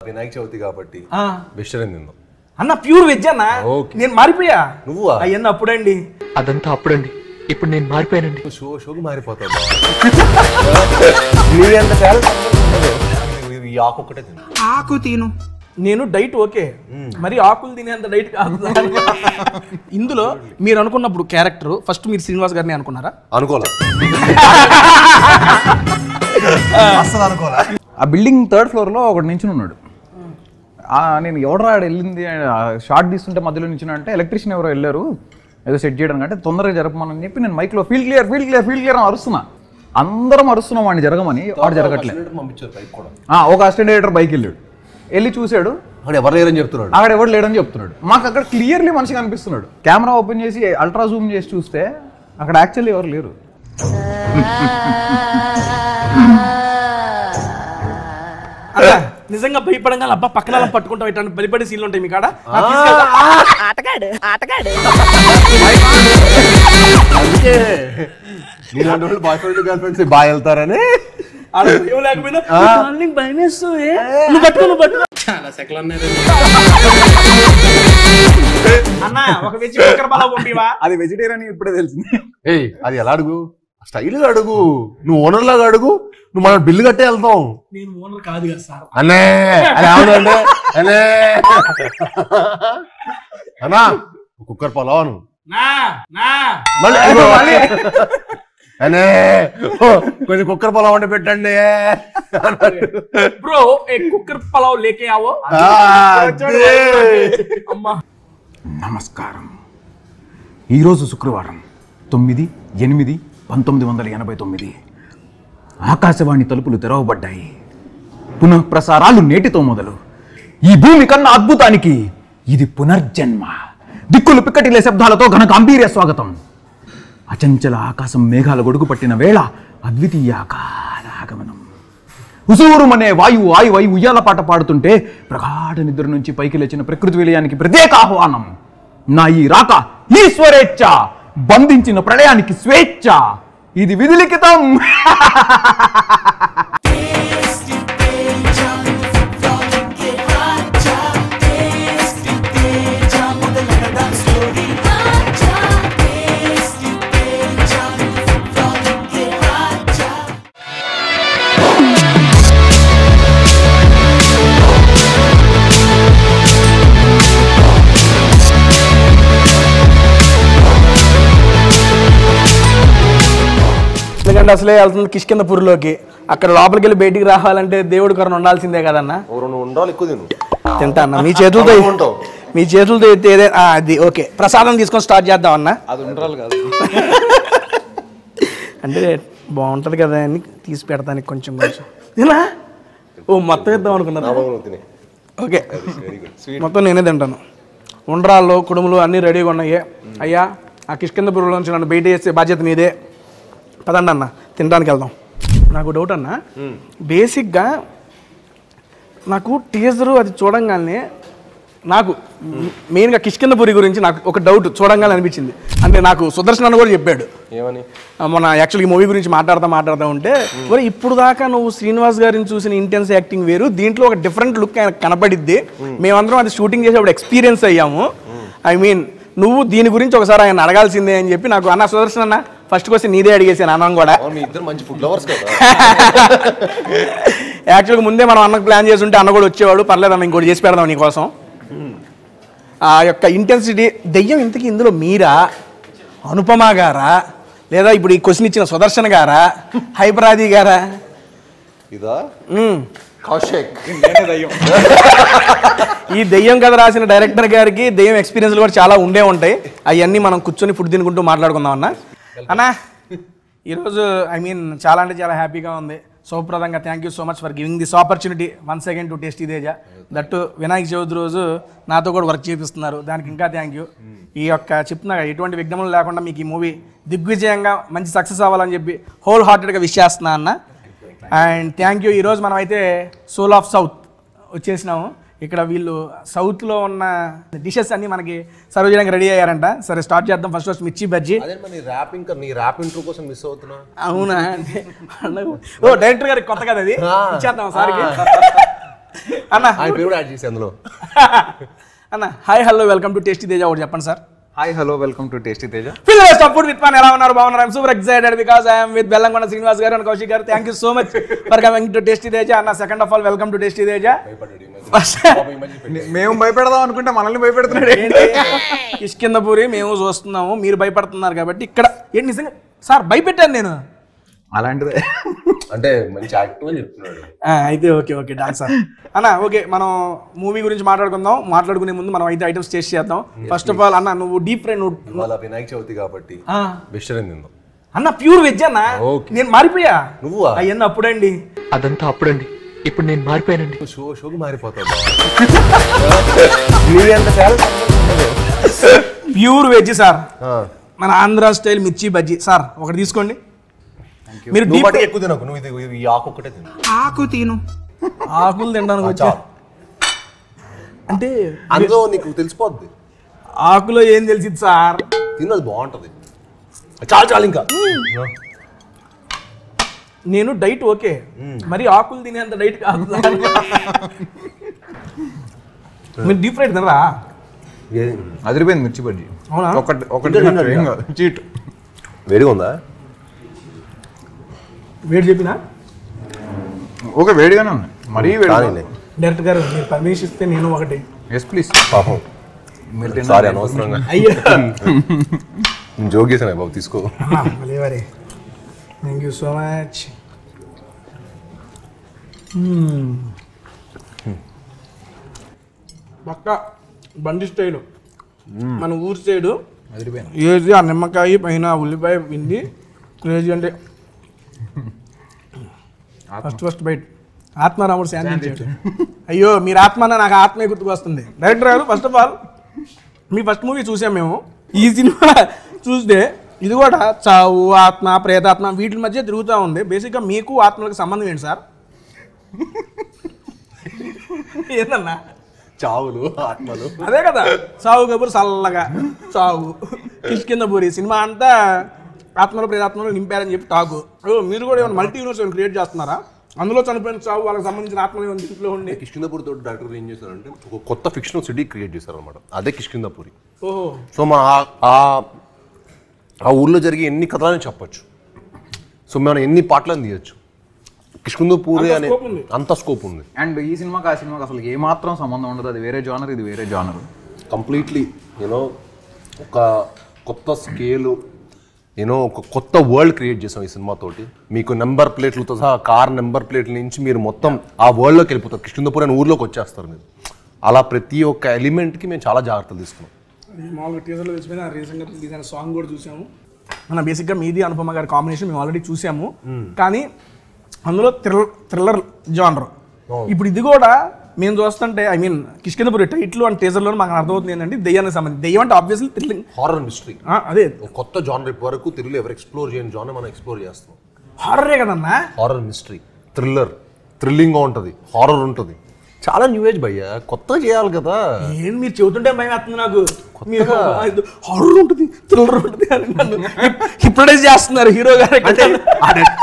వినాయక చవితి కాబట్టి వెజిటేరియన్ తిందాం అన్న. ప్యూర్ వెజ్ అన్న. నేను మారిపోయా. నువ్వు అయ్యన్న అప్పుడండి. అదంతా అప్పుడండి. ఇప్పుడు నేను మారిపోయానండి. షోకి మారిపోతావు. ఆకు ఒకటే తిను. ఆకు తిను. నేను డైట్ ఓకే, మరి ఆకులు తినేంత డైట్ కాదు. ఇందులో మీరు అనుకున్నప్పుడు క్యారెక్టర్ ఫస్ట్ మీరు శ్రీనివాస్ గారిని అనుకున్నారా? అనుకోలే. ఆ బిల్డింగ్ 3rd floor లో ఒకటి నించుని ఉన్నాడు. నేను ఎవడరా వెళ్ళింది షార్ట్ తీస్తుంటే మధ్యలో నించున్నా అంటే ఎలక్ట్రీషియన్ ఎవరో వెళ్ళారు ఏదో సెట్ చేయడం అంటే తొందరగా జరపమని చెప్పి నేను మైక్లో ఫీల్డ్ క్లియర్ అని అరుస్తున్నా. అందరం అరుస్తున్నాం వాడిని జరగమని. వాడు జరగట్లేదు. ఒక అసిస్టెంట్ డైరెక్టర్ బైక్ వెళ్ళి చూశాడు. ఎవరు లేరని చెప్తున్నాడు. అక్కడ ఎవరు లేడని చెప్తున్నాడు. మాకు అక్కడ క్లియర్లీ మనిషి కనిపిస్తున్నాడు. కెమెరా ఓపెన్ చేసి అల్ట్రా జూమ్ చేసి చూస్తే అక్కడ యాక్చువల్లీ ఎవరు లేరు. నిజంగా భయపడంగా అబ్బా పక్కన పట్టుకుంటాం ఇట్లా బలిపడే సీన్లు ఉంటాయి మీ కాడ. ఆటగాడు బాయ్ ఫ్రెండ్ గర్ల్ ఫ్రెండ్స్ బాగా వెళ్తారని అది వెజిటేరియన్ ఇప్పుడే తెలిసింది. అది ఎలా అడుగు, స్టైల్గా అడుగు, నువ్వు ఓనర్ లాగా అడుగు. నువ్వు మనం బిల్లు కట్టే వెళ్తాం. నేను ఓనర్ కాదు కదా సార్. అనే అది అవునండి అనే అన్నా కుక్కర్ పలావను అనే కొంచెం కుక్కర్ పలావ్ అంటే పెట్టండి బ్రో. కుక్కర్ పలావ్ లేకే ఆవో. నమస్కారం. ఈరోజు శుక్రవారం 9/8/1989. ఆకాశవాణి తలుపులు తెరవబడ్డాయి. పునః ప్రసారాలు నేటితో మొదలు. ఈ భూమి కన్నా అద్భుతానికి ఇది పునర్జన్మ. దిక్కులు పిక్కటిలే శబ్దాలతో ఘన గాంభీర్య స్వాగతం. అచంచల ఆకాశం మేఘాల గొడుగు పట్టిన వేళ అద్వితీయ ఆగమనం. ఉసూరుమనే వాయువు ఆయువై ఉయ్యాల పాట పాడుతుంటే ప్రగాఢ నిద్ర నుంచి పైకి లేచిన ప్రకృతి విలయానికి ప్రత్యేక ఆహ్వానం. నా ఈ రాక ఈశ్వరేచ్ఛ, బంధించిన ప్రళయానికి స్వేచ్ఛ. ఇది విధిలిఖితం. ఎందుకంటే అసలే వెళ్తుంది కిష్కిందపూర్లోకి. అక్కడ లోపలికి వెళ్ళి బయటికి రావాలంటే దేవుడి కొరను ఉండాల్సిందే కదన్నా. తింటా అన్న. మీ చేతులతో ఎత్తే అది ఓకే. ప్రసాదం తీసుకొని స్టార్ట్ చేద్దాం అన్న. అది ఉండాలి కాదు అంటే బాగుంటుంది కదా అని తీసి పెడతానికి కొంచెం ఇలా ఓ మొత్తం ఇద్దాం అనుకున్నాను. ఓకే మొత్తం నేనే తింటాను. ఉండ్రాళ్ళు కుడుములు అన్నీ రెడీగా ఉన్నాయి. అయ్యా ఆ కిష్కిందపూర్లో నుంచి నన్ను బయట చేసే బాధ్యత మీదే. పదండి అన్న తినడానికి వెళ్దాం. నాకు డౌట్ అన్న, బేసిక్గా నాకు టీజరు అది చూడంగానే నాకు మెయిన్గా కిష్కిందపూరి గురించి నాకు ఒక డౌట్ చూడంగానే అనిపించింది. అంటే నాకు సుదర్శన్ అన్న కూడా చెప్పాడు ఏమని, మన యాక్చువల్గా మూవీ గురించి మాట్లాడుతూ ఉంటే మరి ఇప్పుడు దాకా నువ్వు శ్రీనివాస్ గారిని చూసిన ఇంటెన్స్ యాక్టింగ్ వేరు, దీంట్లో ఒక డిఫరెంట్ లుక్ కనపడిద్ది. మేమందరం అది షూటింగ్ చేసేప్పుడు ఎక్స్పీరియన్స్ అయ్యాము. ఐ మీన్ నువ్వు దీని గురించి ఒకసారి ఆయన అడగాల్సిందే అని చెప్పి నాకు అన్న సుదర్శన్ అన్న ఫస్ట్ క్వశ్చన్ నీదే అడిగేసాను. అన్నం కూడా యాక్చువల్గా ముందే మనం అన్నకు ప్లాన్ చేసి ఉంటే అన్న కూడా వచ్చేవాడు. పర్లేదు అన్న ఇంకోటి చేసి పెడదాం నీకోసం. ఆ యొక్క ఇంటెన్సిటీ దెయ్యం ఇంతకీ ఇందులో మీరా, అనుపమ గారా, లేదా ఇప్పుడు ఈ క్వశ్చన్ ఇచ్చిన సుదర్శన్ గారా, హైపరాది గారా? ఈ దెయ్యం కథ రాసిన డైరెక్టర్ గారికి దెయ్యం ఎక్స్పీరియన్స్లు కూడా చాలా ఉండే ఉంటాయి. అవన్నీ మనం కూర్చొని ఫుడ్ తినుకుంటూ మాట్లాడుకుందాం అన్న. అన్నా ఈరోజు ఐ మీన్ చాలా అంటే చాలా హ్యాపీగా ఉంది. శుభప్రదంగా thank you so much for giving this opportunity once again to tasty Teja. That Vinayaka Chavithi రోజు నాతో కూడా వర్క్ చేపిస్తున్నారు, దానికి ఇంకా థ్యాంక్ యూ. ఈ యొక్క చెప్తున్నా ఎటువంటి విఘ్నములు లేకుండా మీకు ఈ మూవీ దిగ్విజయంగా మంచి సక్సెస్ అవ్వాలని చెప్పి హోల్ హార్టెడ్గా విష్ చేస్తున్నా అన్న. And thank you. ఈరోజు మనం అయితే సోల్ ఆఫ్ సౌత్ వచ్చేసినాము. ఇక్కడ వీళ్ళు సౌత్లో ఉన్న డిషెస్ అన్ని మనకి సర్వ్ చేయడానికి రెడీ అయ్యారంట. సరే స్టార్ట్ చేద్దాం. ఫస్ట్ మిర్చి బజ్జీ. అవునా? ఓ డైరెక్టర్ గారికి కొత్త కదా అది, ఇచ్చేద్దాం సార్కి. అన్న ఆయన పేరు కూడా యాడ్ చేసి అందులో. అన్న hi hello welcome to tasty Teja ఒకటి చెప్పండి sir. Hi hello welcome to tasty Teja. Film support with pan ఎలా ఉన్నారు? బాగున్నారు. I'm super excited because I'm with Bellamkonda Srinivas garu and Kaushik garu. Thank you so much for coming to tasty Teja. అన్న second of all welcome to tasty Teja. మేము భయపెడదాం అనుకుంటే మనల్ని భయపెడుతున్నాడు. కిష్కిందపూరి మేము చూస్తున్నాము, మీరు భయపడుతున్నారు కాబట్టి ఇక్కడ ఏంటి నిజంగా సార్ భయపెట్టాను నేను. అలాంటిదే అంటే మంచి యాక్టివ్ అని చెప్తున్నాడు. అయితే ఓకే డాన్స్ సార్. అన్న ఓకే మనం మూవీ గురించి మాట్లాడుకుందాం. మాట్లాడుకునే ముందు మనం 5 ఐటమ్స్ టేస్ట్ చేద్దాం. ఫస్ట్ ఆఫ్ ఆల్ అన్న నువ్వు డీప్ ఫ్రై ఇవాళ వినాయక చవితి కాబట్టి వెజిటేరియన్ తిందాం అన్న. ప్యూర్ వెజ్ అన్న. నేను మారిపోయా. నువ్వా? అయ్యన్న అప్పుడండి. అదంతా అప్పుడండి, ఇప్పుడు నేను మారిపోయానండి. షోకి మారిపోతావు. ప్యూర్ వెజ్ సార్, మన ఆంధ్ర స్టైల్ మిర్చి బజ్జీ సార్. ఒకటి తీసుకోండి. మీరు డీప్ ఎక్కువ తినకు, నువ్వు ఇది ఈ ఆకు ఒక్కటే తిను. ఆకు తిను. ఆకులు తినడానికి వచ్చా అంటే అందులో నీకు తెలిసిపోద్ది ఆకులో ఏం తెలిసింది సార్. తిన్నది బాగుంటది. చాలు ఇంకా. నేను డైట్ ఓకే, మరి ఆకులు తినేంత డైట్ కాదు. మీరు డీప్ ఫ్రైడ్ తినరా? అదిరిపోయింది మిర్చి బజ్జీ. అవునా? ఒకటి చీట్ వేడిగా ఉందా? వేడి చెప్పినా ఓకే, వేడిగానే ఉంది. మరీ వేడి. డైరెక్టర్ గారు మీరు పర్మిషన్ ఇస్తే నేను ఒకటి. Yes please. పాపం సారీ అనవసరంగా అయ్యో జోక్ చేశాను బాబు, తీసుకో. మళ్ళీ థ్యాంక్ యూ సో మచ్. పక్క బండి స్టైలు, మన ఊరి సైడు ఏది ఆ నిమ్మకాయ పైన ఉల్లిపాయ పిండి క్రేజీ. అంటే ఫస్ట్ బైట్ ఆత్మారాముడు శాంతించాడు. అయ్యో మీరు ఆత్మ నాకు ఆత్మే గుర్తుకు వస్తుంది. డైరెక్టర్ గారు first of all me first movie చూసాం మేము. ఈ సినిమా చూస్తే ఇది కూడా చావు, ఆత్మ, ప్రేతాత్మ వీటి మధ్య తిరుగుతూ ఉంది. బేసిక్గా మీకు ఆత్మలకు సంబంధం ఏంటి సార్? ఏందన్నా చావులు ఆత్మలు అదే కదా. సావు కబురు చల్లగా సావు. కిష్కిందపూరి సినిమా అంతా ఆత్మలు ప్రేతాత్మలు నింపారని చెప్పి టాకు. మీరు కూడా ఏమైనా మల్టీ యూనివర్స్ క్రియేట్ చేస్తున్నారా? అందులో చనిపోయిన చావు వాళ్ళకి సంబంధించిన ఆత్మలు ఏమైనా ఇంట్లో ఉండి. కిష్కిందపూరి తోటి డైరెక్టర్ ఏం చేశారంటే ఒక కొత్త ఫిక్షనల్ సిటీ క్రియేట్ చేశారు అనమాట. అదే కిష్కిందపూరి. ఓహో. సో మా ఆ ఊర్లో జరిగే ఎన్ని కథలని చెప్పొచ్చు. సో మనం ఎన్ని పాటలను తీయచ్చు. కిష్కిందపూరి అనే అంత స్కోప్ ఉంది. అండ్ ఈ సినిమాకి ఆ సినిమాకి అసలు ఏమాత్రం సంబంధం ఉండదు. అది వేరే జానర్, ఇది వేరే జానర్. కంప్లీట్లీ యూనో ఒక కొత్త స్కేలు, యూనో ఒక కొత్త వరల్డ్ క్రియేట్ చేసాం ఈ సినిమాతోటి. మీకు నెంబర్ ప్లేట్లతో సహా కార్ నెంబర్ ప్లేట్ల నుంచి మీరు మొత్తం ఆ వరల్డ్లోకి వెళ్ళిపోతారు. కిష్కిందపూరి అనే ఊర్లోకి వచ్చేస్తారు మీరు. అలా ప్రతి ఒక్క ఎలిమెంట్కి మేము చాలా జాగ్రత్తలు తీసుకున్నాం. మామూలుగా టీజర్లో తెలిసిపోయిన రీసెంట్గా రిలీజ్ అయిన సాంగ్ కూడా చూసాము. మన బేసిక్గా మీది అనుపమ గారి కాంబినేషన్ మేము ఆల్రెడీ చూసాము. కానీ అందులో థ్రిల్లర్ జానర్. ఇప్పుడు ఇది కూడా మేము చూస్తుంటే I mean Kishkindhapuri title and టీజర్లో మాకు అర్థమవుతుంది ఏంటంటే దెయ్యానికి సంబంధించి. దెయ్యం అంటే ఆబ్వియస్లీ థ్రిల్లింగ్, హారర్ మిస్టరీ. అదే కొత్త జానర్ వరకు తెలుగులో ఎవరు ఎక్స్ప్లోర్ చేయని జానర్ మనం ఎక్స్ప్లోర్ చేస్తాం. హారరే కదన్నా. హారర్ మిస్టరీ, థ్రిల్లింగ్గా ఉంటుంది, హారర్ ఉంటుంది. చాలా న్యూ ఏజ్ భయ్యా, కొత్తగా చేయాలి కదా. ఏం మీరు చెబుతుంటే భయం వేస్తుంది నాకు. హారర్ ఉంటుంది, థ్రిల్లర్ ఉంటుంది అని నన్ను హిప్నటైజ్ చేస్తున్నారు హీరో గారు.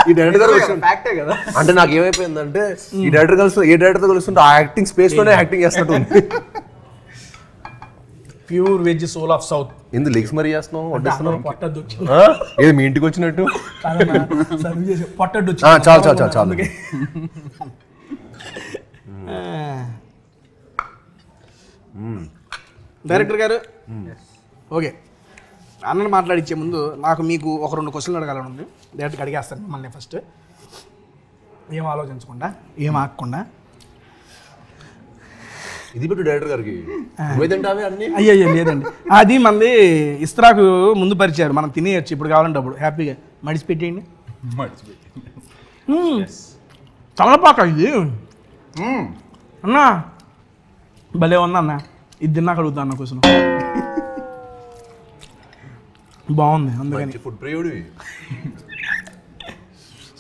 ఈ డైరెక్టర్ కదా అంటే నాకు ఏమైపోయిందంటే ఈ డైరెక్టర్ కలిసి ఏ డైరెక్టర్ కలుస్తుంటే ఆ యాక్టింగ్ స్పేస్ లోనే యాక్టింగ్ చేస్తున్నట్టు ఉంది. Pure veg Soul of South. ఎందుకు లెగ్స్ మరీ చేస్తున్నాం, వడ్డిస్తున్నాం? పొట్టద్దు ఏది మీ ఇంటికి వచ్చినట్టు? పొట్టద్దు చాలు చాలు చాలు చాలు. డైరెక్టర్ గారు ఓకే, అన్నను మాట్లాడించే ముందు నాకు మీకు ఒక 2 క్వశ్చన్లు అడగాలని ఉంది. డైరెక్ట్గా అడిగేస్తాను మిమ్మల్ని. ఫస్ట్ ఏం ఆలోచించకుండా, ఏం ఆగకుండా. ఇది పెట్టు డైరెక్టర్ గారికి. అయ్యో లేదండి, అది మంది ఇస్త్రాకు ముందు పరిచారు, మనం తినేయచ్చు ఇప్పుడు కావాలంటే అప్పుడు హ్యాపీగా మడిచి పెట్టేయండి. తమలపాక ఇది అన్నా భలే ఉంది అన్న. ఇది తిన్నాక అడుగుతా అన్న క్వశ్చన్. బాగుంది అందుకని. ఫుడ్ ప్రియుడు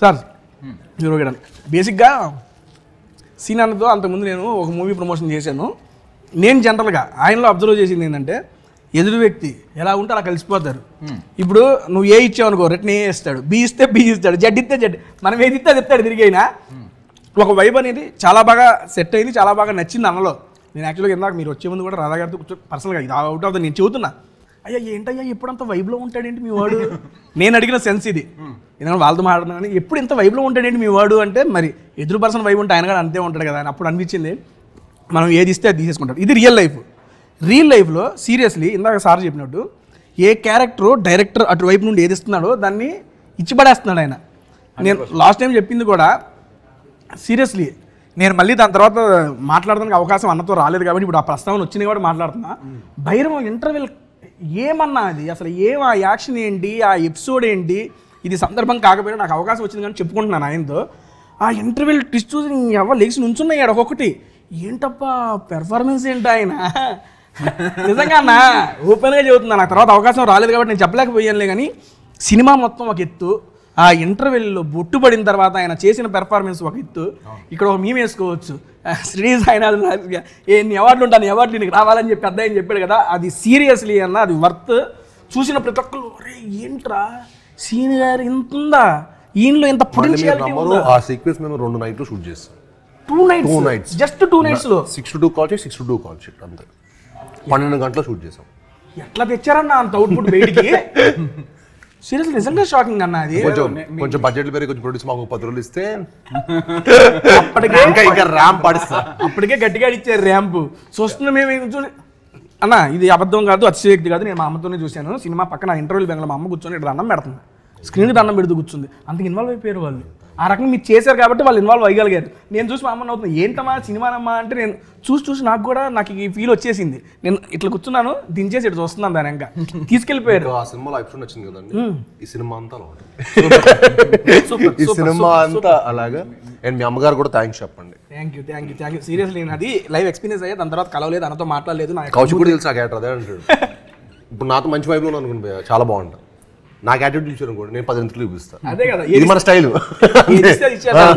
సార్ హీరో గడ బేసిక్గా సీన్ అన్నతో అంతకుముందు నేను ఒక మూవీ ప్రమోషన్ చేశాను. నేను జనరల్గా ఆయనలో అబ్జర్వ్ చేసింది ఏంటంటే ఎదురు వ్యక్తి ఎలా ఉంటే అలా కలిసిపోతారు. ఇప్పుడు నువ్వు ఏ ఇచ్చావు అనుకో రిటర్న్ ఏ ఇస్తాడు, బి ఇస్తే బి ఇస్తాడు, జడ్ ఇస్తే జడ్, మనం ఏది ఇస్తే అది ఇస్తాడు తిరిగి. అయినా ఒక వైబ్ అనేది చాలా బాగా సెట్ అయింది, చాలా బాగా నచ్చింది అన్నలో. నేను యాక్చువల్గా ఇందాక మీరు వచ్చే ముందు కూడా రాధా గారితో కూర్చో పర్సనల్గా ఇది అవుట్ ఆఫ్ ద నేను చెబుతున్నా, అయ్యా ఏంటయ్యా ఎప్పుడంత వైబ్లో ఉంటాడేంటి మీ వాడు, నేను అడిగిన సెన్స్ ఇది. ఎందుకంటే వాళ్ళతో మాట్లాడుతున్నా కానీ ఎప్పుడు ఇంత వైబ్లో ఉంటాడేంటి మీ వాడు అంటే, మరి ఎదురు పర్సన్ వైబ్ ఉంటే ఆయన కూడా అంతే ఉంటాడు కదా అని అప్పుడు అనిపించింది. మనం ఏది ఇస్తే అది తీసేసుకుంటాం. ఇది రియల్ లైఫ్లో సీరియస్లీ ఇందాక సార్ చెప్పినట్టు ఏ క్యారెక్టర్ డైరెక్టర్ అటువైపు నుండి ఏది ఇస్తున్నాడో దాన్ని ఇచ్చిపడేస్తున్నాడు ఆయన. నేను లాస్ట్ టైం చెప్పింది కూడా సీరియస్లీ, నేను మళ్ళీ దాని తర్వాత మాట్లాడడానికి అవకాశం అన్నతో రాలేదు కాబట్టి ఇప్పుడు ఆ ప్రస్తావన వచ్చింది కాబట్టి మాట్లాడుతున్నా. భైరవం ఇంటర్వెల్ ఏమన్నా అది అసలు ఆ యాక్షన్ ఏంటి, ఆ ఎపిసోడ్ ఏంటి, ఇది సందర్భం కాకపోయినా నాకు అవకాశం వచ్చింది కానీ చెప్పుకుంటున్నాను ఆయనతో. ఆ ఇంటర్వెల్ ట్విస్ట్ చూసి ఎవరు లేచి నుంచున్నాయి ఒక్కొక్కటి, ఏంటప్పా పెర్ఫార్మెన్స్ ఏంటి ఆయన. నిజంగా అన్న ఓపెన్గా చెబుతున్నా, నాకు తర్వాత అవకాశం రాలేదు కాబట్టి నేను చెప్పలేకపోయానులే. కానీ సినిమా మొత్తం ఒక ఎత్తు, ఆ ఇంటర్వెల్లో బొట్టు పడిన తర్వాత ఆయన చేసిన పెర్ఫార్మెన్స్ ఒక ఎత్తు. ఇక్కడ ఒక మేము వేసుకోవచ్చు, శ్రీనివాస్ ఆయన ఎన్ని అవార్డులు ఉంటాను, అవార్డులు నీకు రావాలని చెప్పి పెద్ద ఆయన చెప్పాడు కదా, అది సీరియస్లీ అన్న అది వర్త్. చూసిన ప్రతి ఒక్కరు అరే ఏంట్రా సీని గారు ఇంత ఉందా, ఈయనలో ఇంత పొటెన్షియాలిటీ ఉందా. ఆ సీక్వెన్స్ మేము 2 నైట్లు షూట్ చేస్తాం. 2 nights జస్ట్ 2 nights లో 6 to 2 call sheet, 6 to 2 call sheet అంతే. 12 గంటలు షూట్ చేసాం. ఎట్లా తెచ్చారన్న అంత అవుట్పుట్ బయటికి. సీరియస్లీ నిజంగా షాకింగ్ అన్న. అది కొంచెం బడ్జెట్ పెరిగి కొంచెం ప్రొడ్యూస్ మాకు 10 రోజులు ఇస్తే అప్పటికే ఇంకా ర్యాంప్ పడిస్తా. అప్పటికే గట్టిగా ఇచ్చారు ర్యాంప్. చూస్తున్నా మేము అన్న, ఇది అబద్ధం కాదు, అతిశయోక్తి కాదు. నేను మా అమ్మతోనే చూశాను సినిమా పక్కన ఇంటర్వ్యూలు బెంగళూరు మా అమ్మ కూర్చొని ఇక్కడ దండం పెడుతుంది, స్క్రీన్కి దండం పెడుతూ కూర్చుంది. అంతకు ఇన్వాల్వ్ అయిపోయారు వాళ్ళు. ఆ రకంగా మీరు చేశారు కాబట్టి వాళ్ళు ఇన్వాల్వ్ అయ్యగలిగారు. నేను చూసి మా అమ్మని అవుతుంది ఏంటమ్మా సినిమానమ్మా అంటే, నేను చూసి నాకు ఈ ఫీల్ వచ్చేసింది. నేను ఇట్లా కూర్చున్నాను, దించేసి ఇట్లా చూస్తున్నాను దాని ఇంకా తీసుకెళ్ళిపోయారు. ఆ సినిమాలో ఎపిసోడ్ నచ్చింది కదండి, ఈ సినిమా అంతా ఈ సినిమా అంతా అలాగా. అండ్ మీ అమ్మగారు కూడా థ్యాంక్స్ చెప్పండి. Thank you seriously. నేను అది లైవ్ ఎక్స్పీరియన్స్ అయ్యా, దాని తర్వాత కలవలేదు, అన్నతో మాట్లాడలేదు. కౌశిక్ కూడా తెలుసు ఆ క్యారెక్టర్ అదే అంటాడు. ఇప్పుడు నాతో మంచి వైబ్లో అనుకుని చాలా బాగుంటా. నాకు యాటిట్యూడ్ చూసాను కూడా నేను 10 ఇంటర్వ్యూ చూపిస్తాను. అదే కదా ఇది మన స్టైల్.